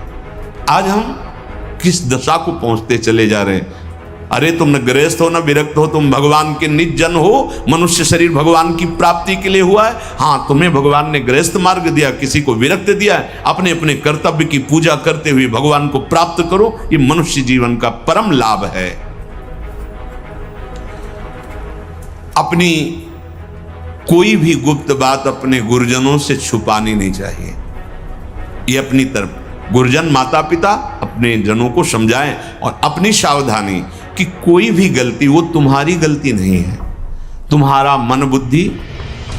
आज हम किस दशा को पहुंचते चले जा रहे हैं? अरे तुम न गृहस्थ हो न विरक्त हो, तुम भगवान के निज जन हो। मनुष्य शरीर भगवान की प्राप्ति के लिए हुआ है। हाँ, तुम्हें भगवान ने गृहस्थ मार्ग दिया, किसी को विरक्त दिया है। अपने अपने कर्तव्य की पूजा करते हुए भगवान को प्राप्त करो। ये मनुष्य जीवन का परम लाभ है। अपनी कोई भी गुप्त बात अपने गुरुजनों से छुपानी नहीं चाहिए। ये अपनी तरफ गुरुजन माता पिता अपने जनों को समझाएं और अपनी सावधानी कि कोई भी गलती वो तुम्हारी गलती नहीं है। तुम्हारा मन बुद्धि,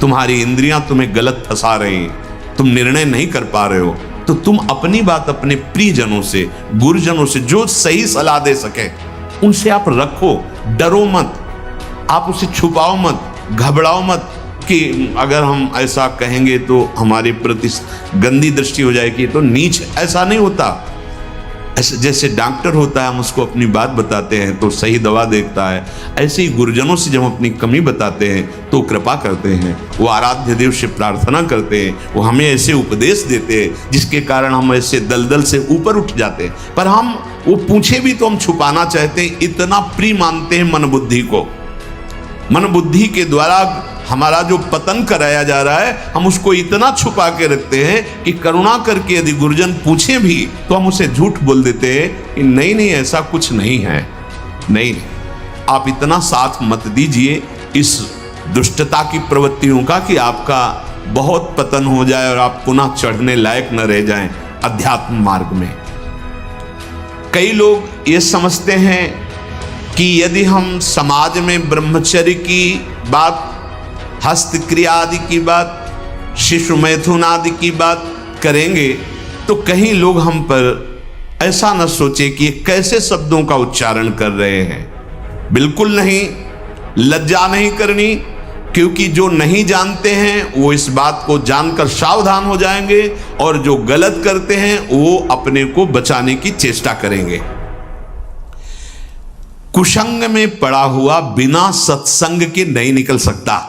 तुम्हारी इंद्रियां तुम्हें गलत फंसा रही हैं, तुम निर्णय नहीं कर पा रहे हो, तो तुम अपनी बात अपने प्रियजनों से, गुरुजनों से जो सही सलाह दे सके उनसे आप रखो। डरो मत, आप उसे छुपाओ मत, घबराओ मत कि अगर हम ऐसा कहेंगे तो हमारे प्रति गंदी दृष्टि हो जाएगी, तो नीच। ऐसा नहीं होता। ऐसे जैसे डॉक्टर होता है, हम उसको अपनी बात बताते हैं तो सही दवा देखता है, ऐसे ही गुरुजनों से जब हम अपनी कमी बताते हैं तो कृपा करते हैं। वो आराध्य देव से प्रार्थना करते हैं, वो हमें ऐसे उपदेश देते हैं जिसके कारण हम ऐसे दलदल से ऊपर उठ जाते हैं। पर हम वो पूछे भी तो हम छुपाना चाहते हैं। इतना प्रिय मानते हैं मन बुद्धि को। मन बुद्धि के द्वारा हमारा जो पतन कराया जा रहा है, हम उसको इतना छुपा के रखते हैं कि करुणा करके यदि गुरुजन पूछे भी तो हम उसे झूठ बोल देते हैं कि नहीं ऐसा कुछ नहीं है। नहीं, आप इतना साथ मत दीजिए इस दुष्टता की प्रवृत्तियों का कि आपका बहुत पतन हो जाए और आप पुनः चढ़ने लायक न रह जाएं अध्यात्म मार्ग में। कई लोग ये समझते हैं कि यदि हम समाज में ब्रह्मचर्य की बात, हस्तक्रिया आदि की बात, शिशु मैथुन आदि की बात करेंगे तो कहीं लोग हम पर ऐसा न सोचे कि ये कैसे शब्दों का उच्चारण कर रहे हैं। बिल्कुल नहीं, लज्जा नहीं करनी, क्योंकि जो नहीं जानते हैं वो इस बात को जानकर सावधान हो जाएंगे और जो गलत करते हैं वो अपने को बचाने की चेष्टा करेंगे। कुसंग में पड़ा हुआ बिना सत्संग के नहीं निकल सकता।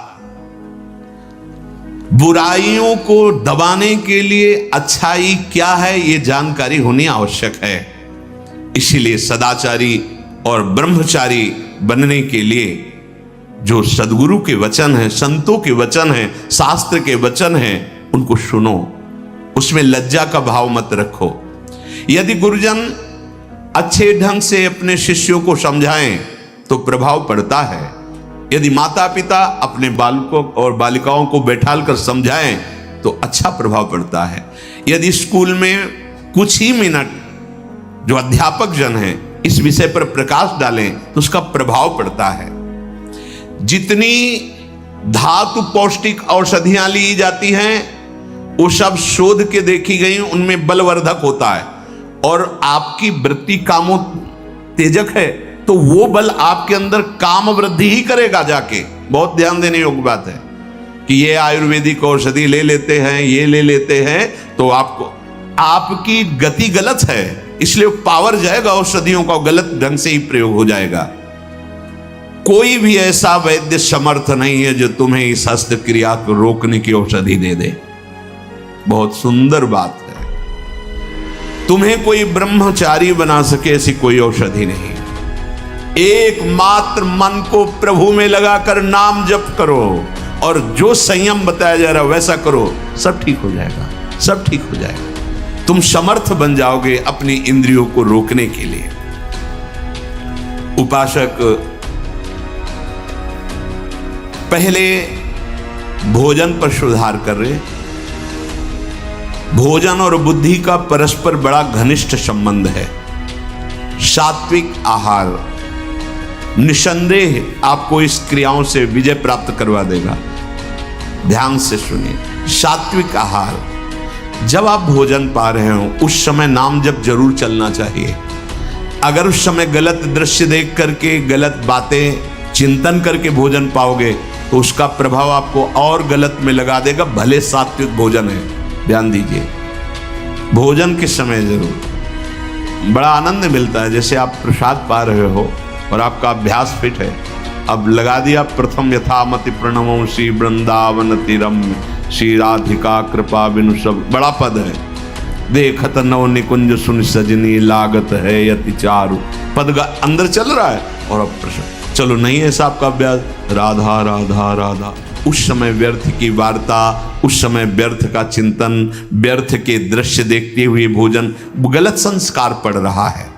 बुराइयों को दबाने के लिए अच्छाई क्या है ये जानकारी होनी आवश्यक है। इसीलिए सदाचारी और ब्रह्मचारी बनने के लिए जो सद्गुरु के वचन हैं, संतों के वचन हैं, शास्त्र के वचन हैं, उनको सुनो। उसमें लज्जा का भाव मत रखो। यदि गुरुजन अच्छे ढंग से अपने शिष्यों को समझाएं तो प्रभाव पड़ता है। यदि माता पिता अपने बालकों और बालिकाओं को बैठालकर समझाएं तो अच्छा प्रभाव पड़ता है। यदि स्कूल में कुछ ही मिनट जो अध्यापक जन हैं इस विषय पर प्रकाश डालें तो उसका प्रभाव पड़ता है। जितनी धातु पौष्टिक औषधियां ली जाती हैं वो सब शोध के देखी गई, उनमें बलवर्धक होता है। और आपकी वृत्ति कामोत्तेजक है तो वो बल आपके अंदर काम वृद्धि ही करेगा जाके। बहुत ध्यान देने योग्य बात है कि ये आयुर्वेदिक औषधि ले लेते हैं, ये ले लेते हैं तो आपकी गति गलत है, इसलिए पावर जाएगा औषधियों का, गलत ढंग से ही प्रयोग हो जाएगा। कोई भी ऐसा वैद्य समर्थ नहीं है जो तुम्हें इस हस्तक्रिया को रोकने की औषधि दे दे। बहुत सुंदर बात है। तुम्हें कोई ब्रह्मचारी बना सके ऐसी कोई औषधि नहीं। एकमात्र मन को प्रभु में लगाकर नाम जप करो और जो संयम बताया जा रहा है वैसा करो, सब ठीक हो जाएगा, सब ठीक हो जाएगा। तुम समर्थ बन जाओगे अपनी इंद्रियों को रोकने के लिए। उपासक पहले भोजन पर सुधार कर रहे। भोजन और बुद्धि का परस्पर बड़ा घनिष्ठ संबंध है। सात्विक आहार निसंदेह आपको इस क्रियाओं से विजय प्राप्त करवा देगा। ध्यान से सुनिए, सात्विक आहार, जब आप भोजन पा रहे हो उस समय नाम जप जरूर चलना चाहिए। अगर उस समय गलत दृश्य देख करके, गलत बातें चिंतन करके भोजन पाओगे तो उसका प्रभाव आपको और गलत में लगा देगा, भले सात्विक भोजन है। ध्यान दीजिए, भोजन के समय जरूर बड़ा आनंद मिलता है। जैसे आप प्रसाद पा रहे हो और आपका अभ्यास फिट है, अब लगा दिया प्रथम यथामति प्रणमो श्री वृंदावन तीरम श्री राधिका कृपा बिनु सब, बड़ा पद है। देखत नव निकुंज सुन सजनी लागत है यति चारु, पद अंदर चल रहा है और अब प्रसाद। चलो नहीं ऐसा आपका अभ्यास, राधा राधा राधा, उस समय व्यर्थ की वार्ता, उस समय व्यर्थ का चिंतन, व्यर्थ के दृश्य देखते हुए भोजन, गलत संस्कार पड़ रहा है।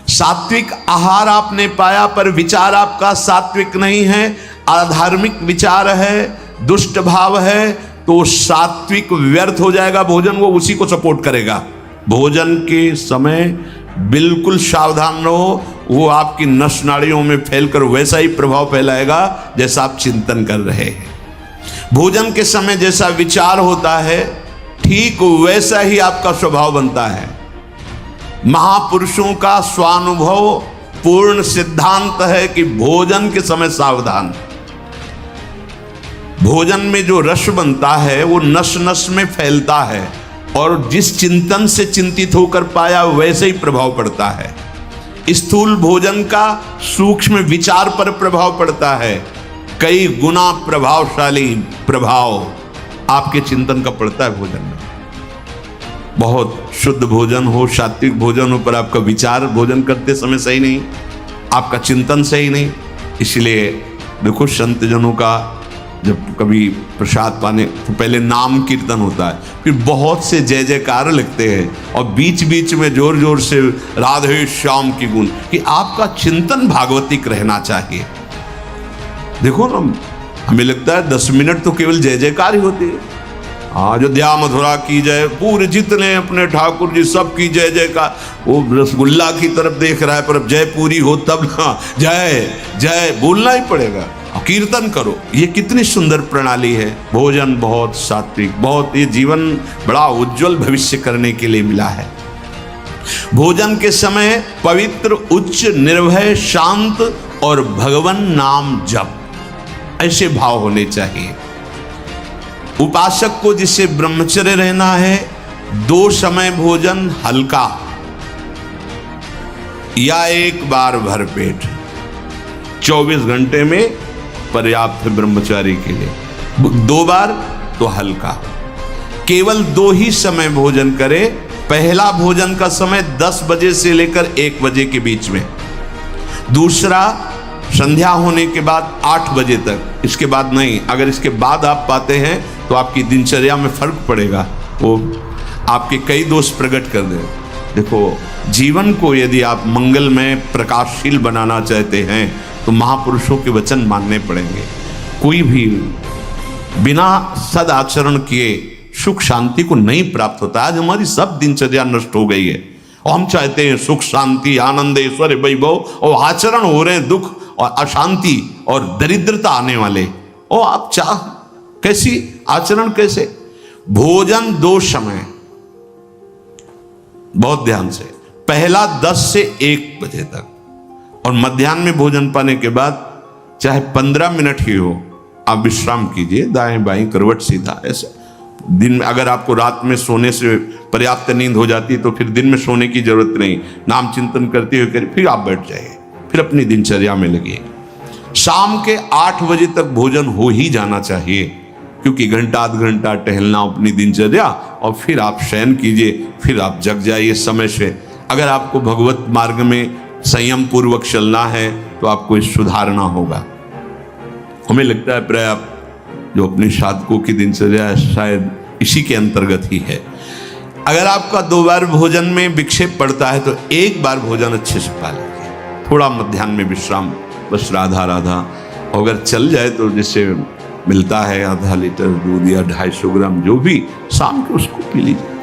सात्विक आहार आपने पाया पर विचार आपका सात्विक नहीं है, अधार्मिक विचार है, दुष्ट भाव है, तो सात्विक व्यर्थ हो जाएगा भोजन, वो उसी को सपोर्ट करेगा। भोजन के समय बिल्कुल सावधान रहो, वो आपकी नस नाड़ियों में फैलकर वैसा ही प्रभाव फैलाएगा जैसा आप चिंतन कर रहे हैं। भोजन के समय जैसा विचार होता है ठीक वैसा ही आपका स्वभाव बनता है। महापुरुषों का स्वानुभव पूर्ण सिद्धांत है कि भोजन के समय सावधान। भोजन में जो रस बनता है वो नस नस में फैलता है और जिस चिंतन से चिंतित होकर पाया वैसे ही प्रभाव पड़ता है। स्थूल भोजन का सूक्ष्म विचार पर प्रभाव पड़ता है, कई गुना प्रभावशाली प्रभाव आपके चिंतन का पड़ता है भोजन में। बहुत शुद्ध भोजन हो, सात्विक भोजन हो, पर आपका विचार भोजन करते समय सही नहीं, आपका चिंतन सही नहीं। इसलिए देखो संत जनों का जब कभी प्रसाद पाने तो पहले नाम कीर्तन होता है, फिर बहुत से जय जयकार लगते हैं और बीच बीच में जोर जोर से राधे श्याम की गुण, कि आपका चिंतन भागवतिक रहना चाहिए। देखो ना, हमें लगता है 10 मिनट तो केवल जय जयकार ही होती है। अयोध्या मथुरा की जय, पूरे जितने अपने ठाकुर जी सब की जय जयकार। वो रसगुल्ला की तरफ देख रहा है पर अब जय पूरी हो तब ना जय जय बोलना ही पड़ेगा, कीर्तन करो। ये कितनी सुंदर प्रणाली है। भोजन बहुत सात्विक, बहुत, ये जीवन बड़ा उज्जवल भविष्य करने के लिए मिला है। भोजन के समय पवित्र, उच्च, निर्भय, शांत और भगवान नाम जप, ऐसे भाव होने चाहिए। उपासक को जिसे ब्रह्मचर्य रहना है, 2 समय भोजन हल्का या 1 बार भरपेट, 24 घंटे में पर्याप्त है ब्रह्मचारी के लिए। 2 बार तो हल्का, केवल 2 ही समय भोजन करे। पहला भोजन का समय 10 बजे से लेकर 1 बजे के बीच में, दूसरा संध्या होने के बाद 8 बजे तक, इसके बाद नहीं। अगर इसके बाद आप पाते हैं तो आपकी दिनचर्या में फर्क पड़ेगा। वो आपके कई दोष प्रकट कर दे। देखो, जीवन को यदि आप मंगलमय प्रकाशशील बनाना चाहते हैं तो महापुरुषों के वचन मानने पड़ेंगे। कोई भी बिना सदाचरण किए सुख शांति को नहीं प्राप्त होता। आज हमारी सब दिनचर्या नष्ट हो गई है और हम चाहते हैं सुख शांति आनंद ऐश्वर्य वैभव, और आचरण हो रहे हैं दुख और अशांति और दरिद्रता आने वाले। और आप चाह कैसी आचरण, कैसे भोजन 2 समय, बहुत ध्यान से, पहला 10 से 1 बजे तक और मध्याह्न में भोजन पाने के बाद चाहे 15 मिनट ही हो आप विश्राम कीजिए, दाएं बाएं करवट सीधा। ऐसे दिन में अगर आपको रात में सोने से पर्याप्त नींद हो जाती है तो फिर दिन में सोने की जरूरत नहीं, नाम चिंतन करते हुए करिए, फिर आप बैठ जाइए, फिर अपनी दिनचर्या में लगिए। शाम के 8 बजे तक भोजन हो ही जाना चाहिए, क्योंकि घंटा आध घंटा टहलना अपनी दिनचर्या, और फिर आप शयन कीजिए, फिर आप जग जाइए समय से। अगर आपको भगवत मार्ग में संयम पूर्वक चलना है तो आपको इस सुधारना होगा। हमें लगता है प्राय आप जो अपनी साधकों की दिनचर्या शायद इसी के अंतर्गत ही है। अगर आपका 2 बार भोजन में विक्षेप पड़ता है तो 1 बार भोजन अच्छे से पा लीजिए, थोड़ा मध्याह्न में विश्राम, बस राधा राधा। अगर चल जाए तो जैसे मिलता है आधा लीटर दूध या 250 ग्राम जो भी, शाम को उसको पी लीजिए।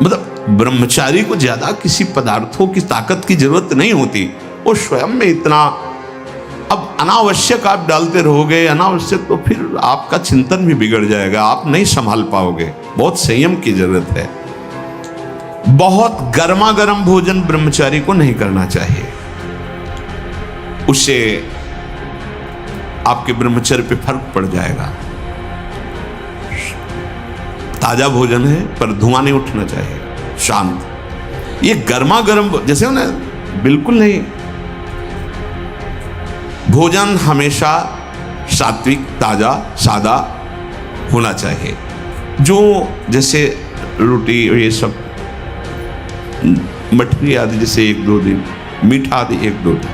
मतलब ब्रह्मचारी को ज्यादा किसी पदार्थों की ताकत की जरूरत नहीं होती, वो स्वयं में इतना। अब अनावश्यक आप डालते रहोगे अनावश्यक, तो फिर आपका चिंतन भी बिगड़ जाएगा, आप नहीं संभाल पाओगे। बहुत संयम की जरूरत है। बहुत गर्मा गर्म भोजन ब्रह्मचारी को नहीं करना चाहिए, उससे आपके ब्रह्मचर्य पे फर्क पड़ जाएगा। ताजा भोजन है पर धुआं नहीं उठना चाहिए, शांत। ये गर्मा गर्म जैसे हो ना, बिल्कुल नहीं। भोजन हमेशा सात्विक, ताजा, सादा होना चाहिए। जो जैसे रोटी ये सब मठरी आदि जैसे 1-2 दिन, मीठा आदि 1-2 दिन,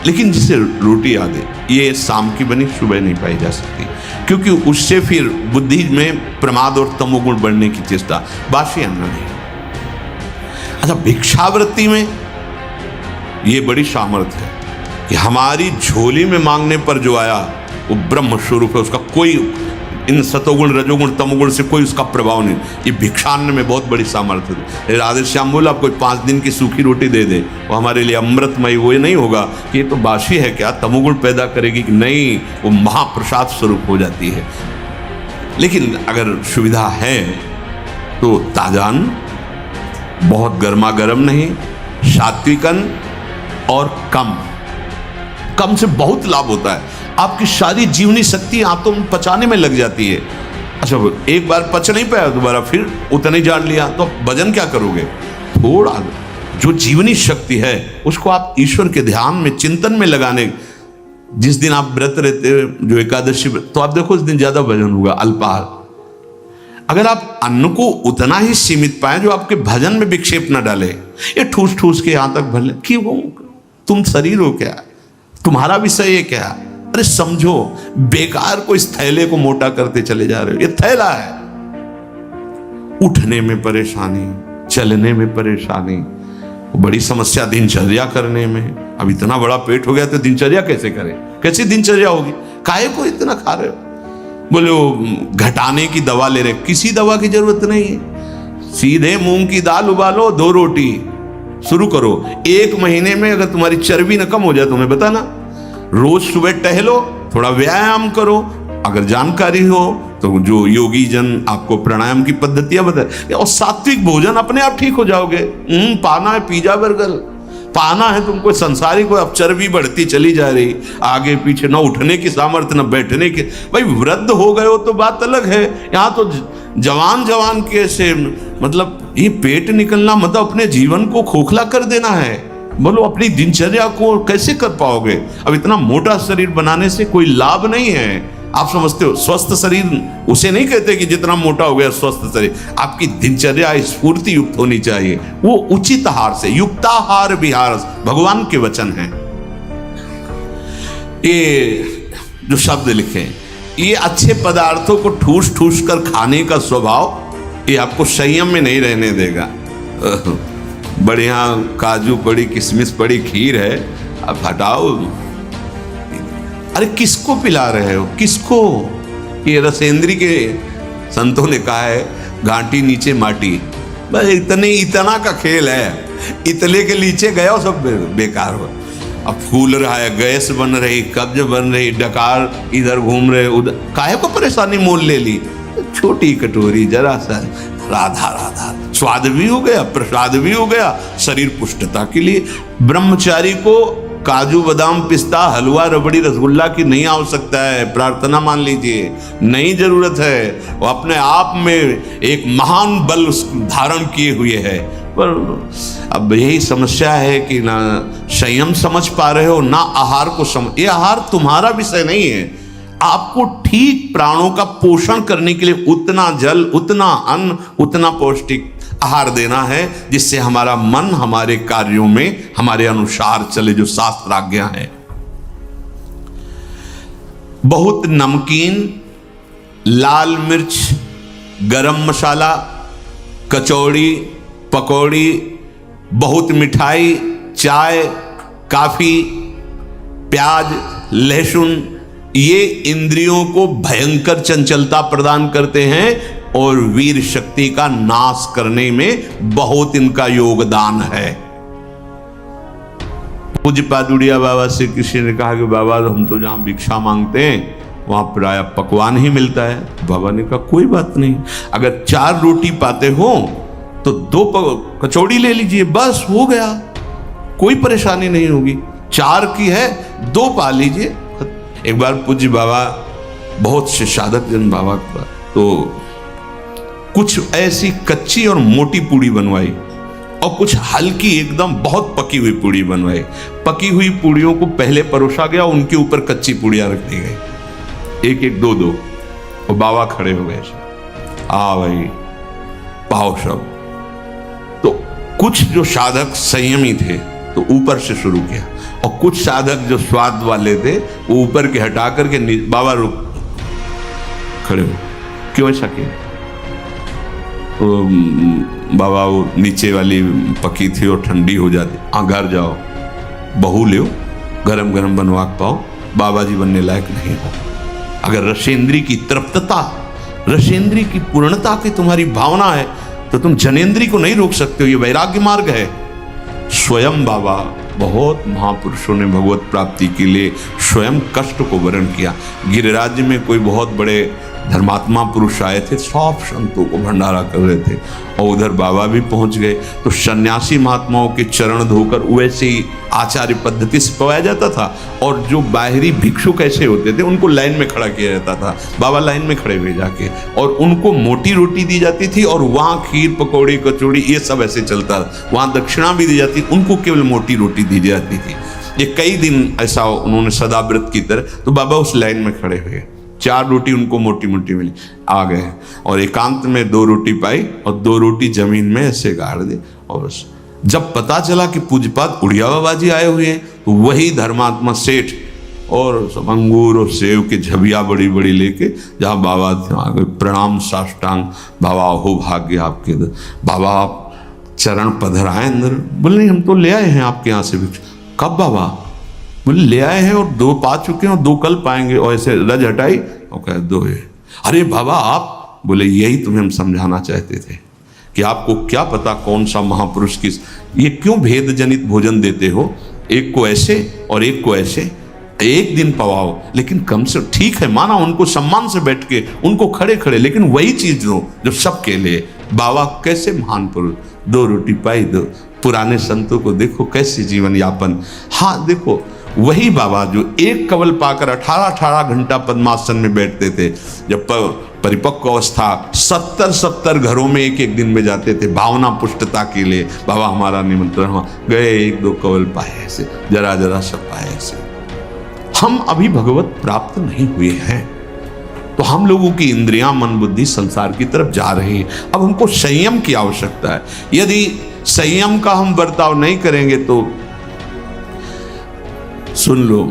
लेकिन जैसे रोटी आदि ये शाम की बनी सुबह नहीं पाई जा सकती, क्योंकि उससे फिर बुद्धि में प्रमाद और तमोगुण बढ़ने की चेष्टा। बासी अन्न नहीं। अच्छा, भिक्षावृत्ति में ये बड़ी सामर्थ्य है कि हमारी झोली में मांगने पर जो आया वो ब्रह्म स्वरूप है, उसका कोई इन सतोगुण रजोगुण तमोगुण से कोई उसका प्रभाव नहीं। ये भिक्षान्न में बहुत बड़ी सामर्थ्य है। राधे श्याम बोला, कोई 5 दिन की सूखी रोटी दे दे वो हमारे लिए अमृतमय, वो नहीं होगा कि ये तो बासी है, क्या तमोगुण पैदा करेगी कि नहीं, वो महाप्रसाद स्वरूप हो जाती है। लेकिन अगर सुविधा है तो ताजान, बहुत गर्मा गर्म नहीं, सात्विकन और कम से बहुत लाभ होता है। आपकी सारी जीवनी शक्ति आत्म पचाने में लग जाती है। अच्छा, एक बार पच नहीं पाया दोबारा फिर उतने जान लिया तो भजन क्या करोगे? थोड़ा जो जीवनी शक्ति है उसको आप ईश्वर के ध्यान में, चिंतन में लगाने। जिस दिन आप व्रत रहते हो, जो एकादशी, तो आप देखो उस दिन ज्यादा भजन होगा, अल्पाहार। अगर आप अन्न को उतना ही सीमित पाए जो आपके भजन में विक्षेप न डाले, ये ठूस ठूस के यहां तक भर ले, क्यों? तुम शरीर हो क्या? तुम्हारा विषय है क्या? अरे समझो, बेकार को इस थैले को मोटा करते चले जा रहे हो। ये थैला है। उठने में परेशानी, चलने में परेशानी, बड़ी समस्या दिनचर्या करने में। अब इतना बड़ा पेट हो गया तो दिनचर्या कैसे करें? कैसी दिनचर्या होगी? काहे को इतना खा रहे हो? बोले वो घटाने की दवा ले रहे, किसी दवा की जरूरत नहीं है। सीधे मूंग की दाल उबालो, 2 रोटी शुरू करो। 1 महीने में अगर तुम्हारी चर्बी न कम हो जाए तो मैं बताना। रोज सुबह टहलो, थोड़ा व्यायाम करो। अगर जानकारी हो तो जो योगी जन आपको प्राणायाम की पद्धतियां बताए, और सात्विक भोजन, अपने आप ठीक हो जाओगे। पाना है पिज्जा बर्गर, पाना है तुमको संसारिक को। अब चर्बी बढ़ती चली जा रही, आगे पीछे, न उठने की सामर्थ्य न बैठने की। भाई वृद्ध हो गए हो तो बात अलग है, यहाँ तो जवान के से मतलब ये पेट निकलना मतलब अपने जीवन को खोखला कर देना है। बोलो अपनी दिनचर्या को कैसे कर पाओगे? अब इतना मोटा शरीर बनाने से कोई लाभ नहीं है। आप समझते हो, स्वस्थ शरीर उसे नहीं कहते कि जितना मोटा हो गया स्वस्थ शरीर। आपकी दिनचर्या स्फूर्ति युक्त होनी चाहिए, वो उचित आहार से। युक्ताहार विहार भगवान के वचन हैं। ये जो शब्द लिखे, ये अच्छे पदार्थों को ठूस ठूस कर खाने का स्वभाव ये आपको संयम में नहीं रहने देगा। बढ़िया काजू पड़ी, किशमिश पड़ी, खीर है, अब हटाओ। अरे किसको पिला रहे हो, किसको? ये रसेंद्री के संतों ने कहा है, घाटी नीचे माटी, बस इतना का खेल है। इतने के नीचे गया सब बेकार हो। अब फूल रहा है, गैस बन रही, कब्ज बन रही, डकार इधर घूम रहे, उधर, काहे को परेशानी मोल ले ली। छोटी कटोरी जरा सा, राधा राधा, स्वाद भी हो गया, प्रसाद भी हो गया, शरीर पुष्टता के लिए। ब्रह्मचारी को काजू बादाम पिस्ता हलवा रबड़ी रसगुल्ला की नहीं आवश्यकता है, प्रार्थना मान लीजिए, नहीं जरूरत है। वो अपने आप में एक महान बल धारण किए हुए है। पर अब यही समस्या है कि ना संयम समझ पा रहे हो, ना आहार को समझ। ये आहार तुम्हारा विषय नहीं है। आपको ठीक प्राणों का पोषण करने के लिए उतना जल, उतना अन्न, उतना पौष्टिक आहार देना है, जिससे हमारा मन हमारे कार्यों में हमारे अनुसार चले, जो शास्त्राज्ञा है। बहुत नमकीन, लाल मिर्च, गरम मसाला, कचौड़ी, पकौड़ी, बहुत मिठाई, चाय, काफी, प्याज, लहसुन, ये इंद्रियों को भयंकर चंचलता प्रदान करते हैं और वीर शक्ति का नाश करने में बहुत इनका योगदान है। पूज्य पादुड़िया बाबा से किसी ने कहा कि बाबा हम तो जहां भिक्षा मांगते हैं वहां प्राय पकवान ही मिलता है। बाबा ने कहा कोई बात नहीं, अगर 4 रोटी पाते हो तो 2 कचौड़ी ले लीजिए, बस हो गया, कोई परेशानी नहीं होगी। 4 की है, 2 पा लीजिए। एक बार पूज्य बाबा, बहुत से साधक जन बाबा का, तो कुछ ऐसी कच्ची और मोटी पूड़ी बनवाई और कुछ हल्की एकदम बहुत पकी हुई पूड़ी बनवाई। पकी हुई पूड़ियों को पहले परोसा गया, उनके ऊपर कच्ची पूड़ियां रख दी गई, एक एक 2-2, और बाबा खड़े हो गए, आ भाई पाओ सब। तो कुछ जो साधक संयमी थे तो ऊपर से शुरू किया, और कुछ साधक जो स्वाद वाले थे वो ऊपर के हटा करके बाबा रुक खड़े हो, क्यों ऐसा किया? तो बाबा वो नीचे वाली पकी थी और ठंडी हो जाती, घर जाओ बहू ले, गरम गरम बनवा पाओ, बाबा जी बनने लायक नहीं हो। अगर रसेंद्री की तृप्तता, रसेंद्री की पूर्णता की तुम्हारी भावना है तो तुम जनेंद्री को नहीं रोक सकते हो। ये वैराग्य मार्ग है। स्वयं बाबा, बहुत महापुरुषों ने भगवत प्राप्ति के लिए स्वयं कष्ट को वर्ण किया। गिरिराज में कोई बहुत बड़े धर्मात्मा पुरुष आए थे, सब संतों को भंडारा कर रहे थे, और उधर बाबा भी पहुंच गए। तो सन्यासी महात्माओं के चरण धोकर वैसे ही आचार्य पद्धति से पवाया जाता था, और जो बाहरी भिक्षु कैसे होते थे उनको लाइन में खड़ा किया जाता था। बाबा लाइन में खड़े हुए जाके, और उनको मोटी रोटी दी जाती थी, और वहाँ खीर पकौड़ी कचौड़ी ये सब ऐसे चलता था। वहाँ दक्षिणा भी दी जाती, उनको केवल मोटी रोटी दी जाती थी। ये कई दिन ऐसा उन्होंने सदाव्रत की तरह, तो बाबा उस लाइन में खड़े हुए, 4 रोटी उनको मोटी मोटी मिली, आ गए और एकांत में 2 रोटी पाई और 2 रोटी जमीन में ऐसे गाड़ दी। और जब पता चला कि पूज्यपाद उड़िया बाबा जी आए हुए हैं, तो वही धर्मात्मा सेठ और सब अंगूर और सेव के झबिया बड़ी बड़ी लेके जहाँ बाबा थे आ गए, प्रणाम साष्टांग, बाबा हो भाग्य आपके, बाबा आप चरण पधराए अंदर। बोले नहीं, हम तो ले आए हैं आपके यहाँ से भिक्षा। कब बाबा? बोले ले आए हैं और 2 पा चुके हैं और 2 कल पाएंगे। और ऐसे रज हटाई और कहे 2 है। अरे बाबा आप? बोले यही तुम्हें हम समझाना चाहते थे कि आपको क्या पता कौन सा महापुरुष किस, ये क्यों भेद जनित भोजन देते हो, एक को ऐसे और एक को ऐसे। एक दिन पवाओ, लेकिन कम से ठीक है, माना उनको सम्मान से बैठ के, उनको खड़े खड़े, लेकिन वही चीज दो जो सबके लिए। बाबा कैसे महान पुरुष, 2 रोटी पाई, 2 पुराने संतों को देखो कैसे जीवन यापन। हाँ देखो, वही बाबा जो एक कवल पाकर 18 घंटा पद्मासन में बैठते थे, जब परिपक्व अवस्था 70 घरों में एक दिन में जाते थे भावना पुष्टता के लिए। बाबा हमारा निमंत्रण गए, 1-2 कवल पाए, ऐसे जरा जरा सब पाए। ऐसे हम अभी भगवत प्राप्त नहीं हुए हैं, तो हम लोगों की इंद्रियां, मन, बुद्धि संसार की तरफ जा रही है। अब हमको संयम की आवश्यकता है। यदि संयम का हम बर्ताव नहीं करेंगे तो सुन लो,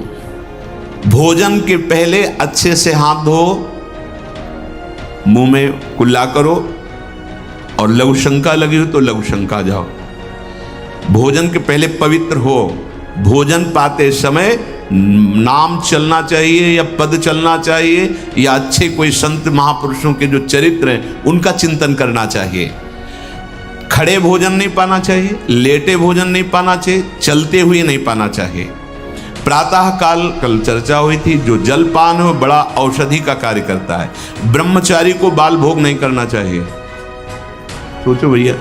भोजन के पहले अच्छे से हाथ धो, मुंह में कुल्ला करो, और लघु शंका लगी हो तो लघु शंका जाओ। भोजन के पहले पवित्र हो। भोजन पाते समय नाम चलना चाहिए या पद चलना चाहिए या अच्छे कोई संत महापुरुषों के जो चरित्र हैं उनका चिंतन करना चाहिए। खड़े भोजन नहीं पाना चाहिए, लेटे भोजन नहीं पाना चाहिए, चलते हुए नहीं पाना चाहिए। प्रातः काल कल चर्चा हुई थी, जो जलपान हो बड़ा औषधि का कार्य करता है। ब्रह्मचारी को बाल भोग नहीं करना चाहिए। सोचो भैया,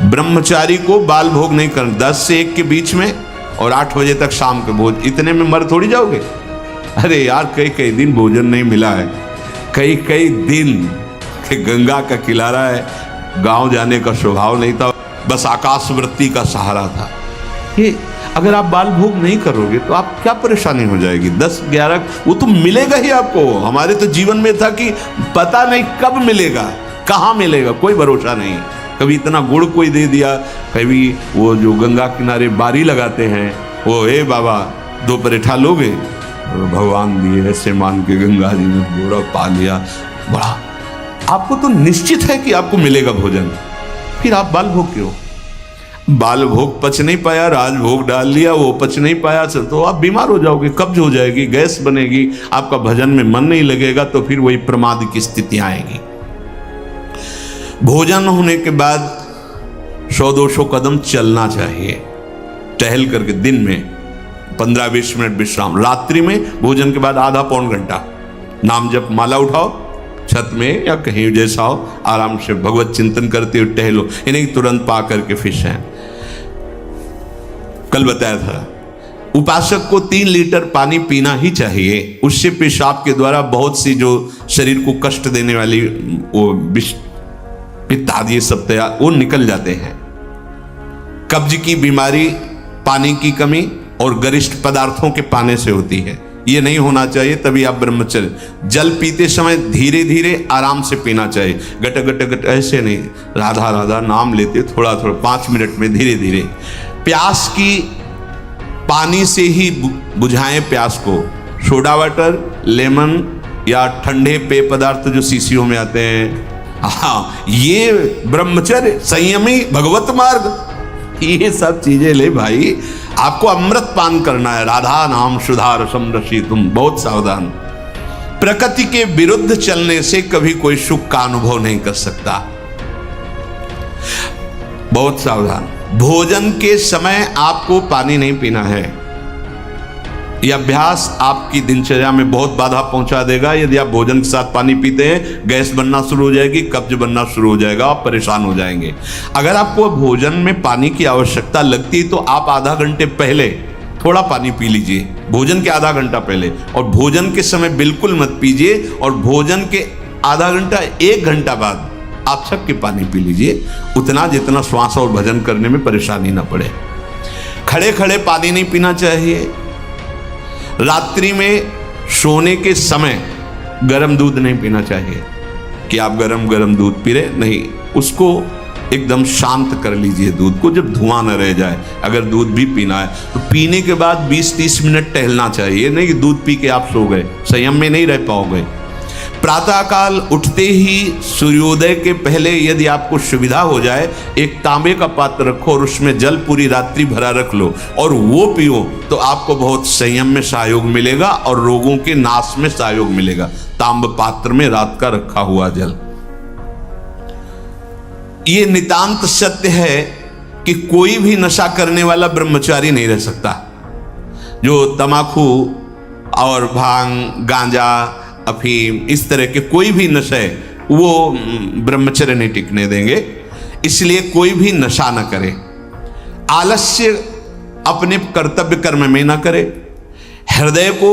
ब्रह्मचारी को बाल भोग नहीं करना, 10 से 1 के बीच में और 8 बजे तक शाम के भोज, इतने में मर थोड़ी जाओगे। अरे यार, कई कई दिन भोजन नहीं मिला है, कई कई दिन के गंगा का किनारा है, गांव जाने का स्वभाव नहीं था, बस आकाशवृत्ति का सहारा था। ये अगर आप बाल भोग नहीं करोगे तो आप क्या परेशानी हो जाएगी। 10-11 वो तो मिलेगा ही आपको। हमारे तो जीवन में था कि पता नहीं कब मिलेगा, कहाँ मिलेगा, कोई भरोसा नहीं। कभी इतना गुड़ कोई दे दिया, कभी वो जो गंगा किनारे बारी लगाते हैं, वो हे बाबा 2 परेठा लोगे, भगवान दिए ऐसे मान के गंगा जी ने गोरा पा लिया। बड़ा आपको तो निश्चित है कि आपको मिलेगा भोजन, फिर आप बाल भोग क्यों? बाल भोग पच नहीं पाया, राज भोग डाल लिया, वो पच नहीं पाया तो आप बीमार हो जाओगे, कब्ज हो जाएगी, गैस बनेगी, आपका भजन में मन नहीं लगेगा, तो फिर वही प्रमाद की स्थिति आएगी। भोजन होने के बाद 100-200 कदम चलना चाहिए, टहल करके। दिन में 15-20 मिनट विश्राम, रात्रि में भोजन के बाद आधा पौन घंटा नाम जप माला उठाओ, छत में या कहीं जैसा हो, आराम से भगवत चिंतन करते हुए टहलो, इन्हें तुरंत पा करके फिश हैं। कल बताया था, उपासक को 3 लीटर पानी पीना ही चाहिए। उससे पेशाब के द्वारा बहुत सी जो शरीर को कष्ट देने वाली वो पित्त आदि ये सब तैयार वो निकल जाते हैं। कब्ज की बीमारी पानी की कमी और गरिष्ठ पदार्थों के पाने से होती है, ये नहीं होना चाहिए। तभी आप ब्रह्मचर्य, जल पीते समय धीरे धीरे आराम से पीना चाहिए, गट गट गट ऐसे नहीं, राधा राधा नाम लेते थोड़ा थोड़ा 5 मिनट में धीरे धीरे। प्यास की पानी से ही बुझाएं प्यास को, सोडा वाटर, लेमन या ठंडे पेय पदार्थ जो शीशियों में आते हैं, हाँ ये ब्रह्मचर्य, संयमी, भगवत मार्ग, ये सब चीजें ले भाई। आपको अमृत पान करना है, राधा नाम सुधा रसम रसी, तुम बहुत सावधान। प्रकृति के विरुद्ध चलने से कभी कोई सुख का अनुभव नहीं कर सकता, बहुत सावधान। भोजन के समय आपको पानी नहीं पीना है। यह अभ्यास आपकी दिनचर्या में बहुत बाधा पहुंचा देगा। यदि आप भोजन के साथ पानी पीते हैं, गैस बनना शुरू हो जाएगी, कब्ज बनना शुरू हो जाएगा, आप परेशान हो जाएंगे। अगर आपको भोजन में पानी की आवश्यकता लगती तो आप आधा घंटे पहले थोड़ा पानी पी लीजिए, भोजन के आधा घंटा पहले, और भोजन के समय बिल्कुल मत पीजिए, और भोजन के आधा घंटा 1 घंटा बाद आप छक के पानी पी लीजिए, उतना जितना श्वास और भजन करने में परेशानी ना पड़े। खड़े खड़े पानी नहीं पीना चाहिए। रात्रि में सोने के समय गर्म दूध नहीं पीना चाहिए कि आप गरम गरम दूध पी रहे, नहीं, उसको एकदम शांत कर लीजिए दूध को, जब धुआं न रह जाए। अगर दूध भी पीना है तो पीने के बाद 20-30 मिनट टहलना चाहिए, नहीं कि दूध पी के आप सो गए, संयम में नहीं रह पाओगे। प्रातःकाल उठते ही सूर्योदय के पहले यदि आपको सुविधा हो जाए, एक तांबे का पात्र रखो और उसमें जल पूरी रात्रि भरा रख लो और वो पियो, तो आपको बहुत संयम में सहयोग मिलेगा और रोगों के नाश में सहयोग मिलेगा। तांब पात्र में रात का रखा हुआ जल। ये नितांत सत्य है कि कोई भी नशा करने वाला ब्रह्मचारी नहीं रह सकता। जो तमाकू और भांग, गांजा, अफीम, इस तरह के कोई भी नशे वो ब्रह्मचर्य नहीं टिकने देंगे। इसलिए कोई भी नशा न करे, आलस्य अपने कर्तव्य कर्म में न करे, हृदय को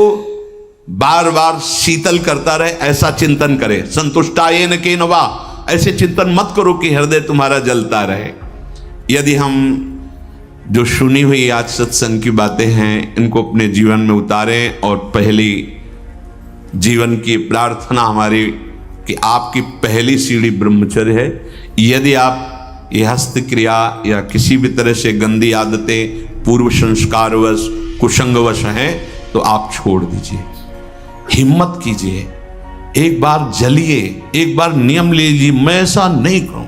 बार बार शीतल करता रहे, ऐसा चिंतन करे। संतुष्टायेन केन वा, ऐसे चिंतन मत करो कि हृदय तुम्हारा जलता रहे। यदि हम जो सुनी हुई आज सत्संग की बातें हैं इनको अपने जीवन में उतारें, और पहली जीवन की प्रार्थना हमारी कि आपकी पहली सीढ़ी ब्रह्मचर्य है। यदि आप ये हस्त क्रिया या किसी भी तरह से गंदी आदतें, पूर्व संस्कारवश, कुसंगवश हैं तो आप छोड़ दीजिए, हिम्मत कीजिए, एक बार जलिए, एक बार नियम ले लीजिए, मैं ऐसा नहीं करूं,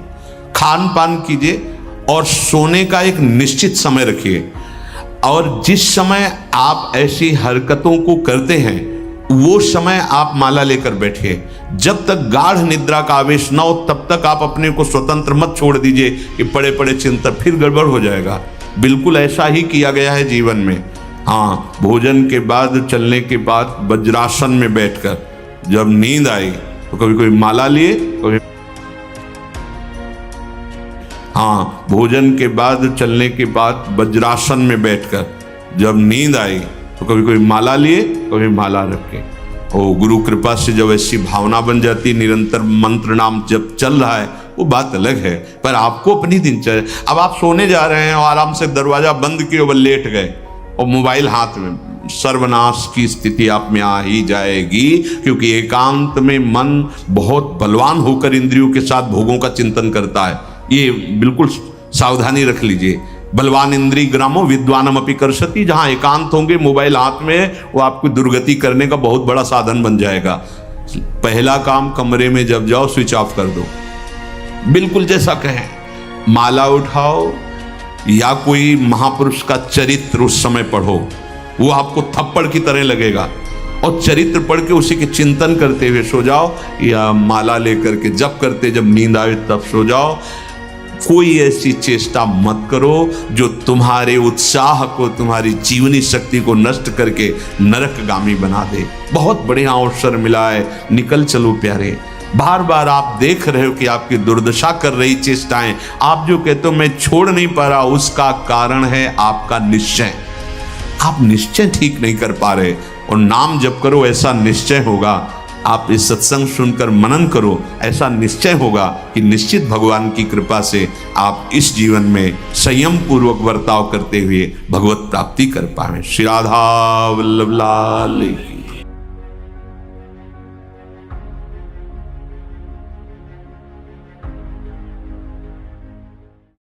खान पान कीजिए और सोने का एक निश्चित समय रखिए। और जिस समय आप ऐसी हरकतों को करते हैं वो समय आप माला लेकर बैठिए। जब तक गाढ़ निद्रा का आवेश न हो तब तक आप अपने को स्वतंत्र मत छोड़ दीजिए कि पड़े पड़े चिंतन, फिर गड़बड़ हो जाएगा। बिल्कुल ऐसा ही किया गया है जीवन में। हाँ, भोजन के बाद, चलने के बाद वज्रासन में बैठकर जब नींद आई तो कभी कोई माला लिए, कभी हाँ, भोजन के बाद, चलने के बाद वज्रासन में बैठकर जब नींद आई तो कभी कोई माला लिए, कभी माला रखे। ओ गुरु कृपा से जब ऐसी भावना बन जाती, निरंतर मंत्र नाम जब चल रहा है, वो बात अलग है। पर आपको अपनी दिनचर्या, अब आप सोने जा रहे हैं और आराम से दरवाजा बंद किए और लेट गए और मोबाइल हाथ में, सर्वनाश की स्थिति आप में आ ही जाएगी। क्योंकि एकांत में मन बहुत बलवान होकर इंद्रियों के साथ भोगों का चिंतन करता है। ये बिल्कुल सावधानी रख लीजिए। बलवान इंद्री ग्रामो विद्वानम अपि कर्षति, जहां एकांत होंगे, मोबाइल हाथ में, वो आपको दुर्गति करने का बहुत बड़ा साधन बन जाएगा। पहला काम, कमरे में जब जाओ स्विच ऑफ कर दो। बिल्कुल जैसा कहें, माला उठाओ या कोई महापुरुष का चरित्र उस समय पढ़ो, वो आपको थप्पड़ की तरह लगेगा। और चरित्र पढ़ के उसी के चिंतन करते हुए सो जाओ, या माला लेकर के जप करते जब नींद आए तब सो जाओ। कोई ऐसी चेष्टा मत करो जो तुम्हारे उत्साह को, तुम्हारी जीवनी शक्ति को नष्ट करके नरकगामी बना दे। बहुत बढ़िया अवसर मिला है, निकल चलो प्यारे। बार बार आप देख रहे हो कि आपकी दुर्दशा कर रही चेष्टाएं, आप जो कहते हो मैं छोड़ नहीं पा रहा, उसका कारण है आपका निश्चय। आप निश्चय ठीक नहीं कर पा रहे। और नाम जप करो, ऐसा निश्चय होगा। आप इस सत्संग सुनकर मनन करो, ऐसा निश्चय होगा कि निश्चित भगवान की कृपा से आप इस जीवन में संयम पूर्वक बर्ताव करते हुए भगवत प्राप्ति कर पाएं। श्री राधा वल्लभ लाल।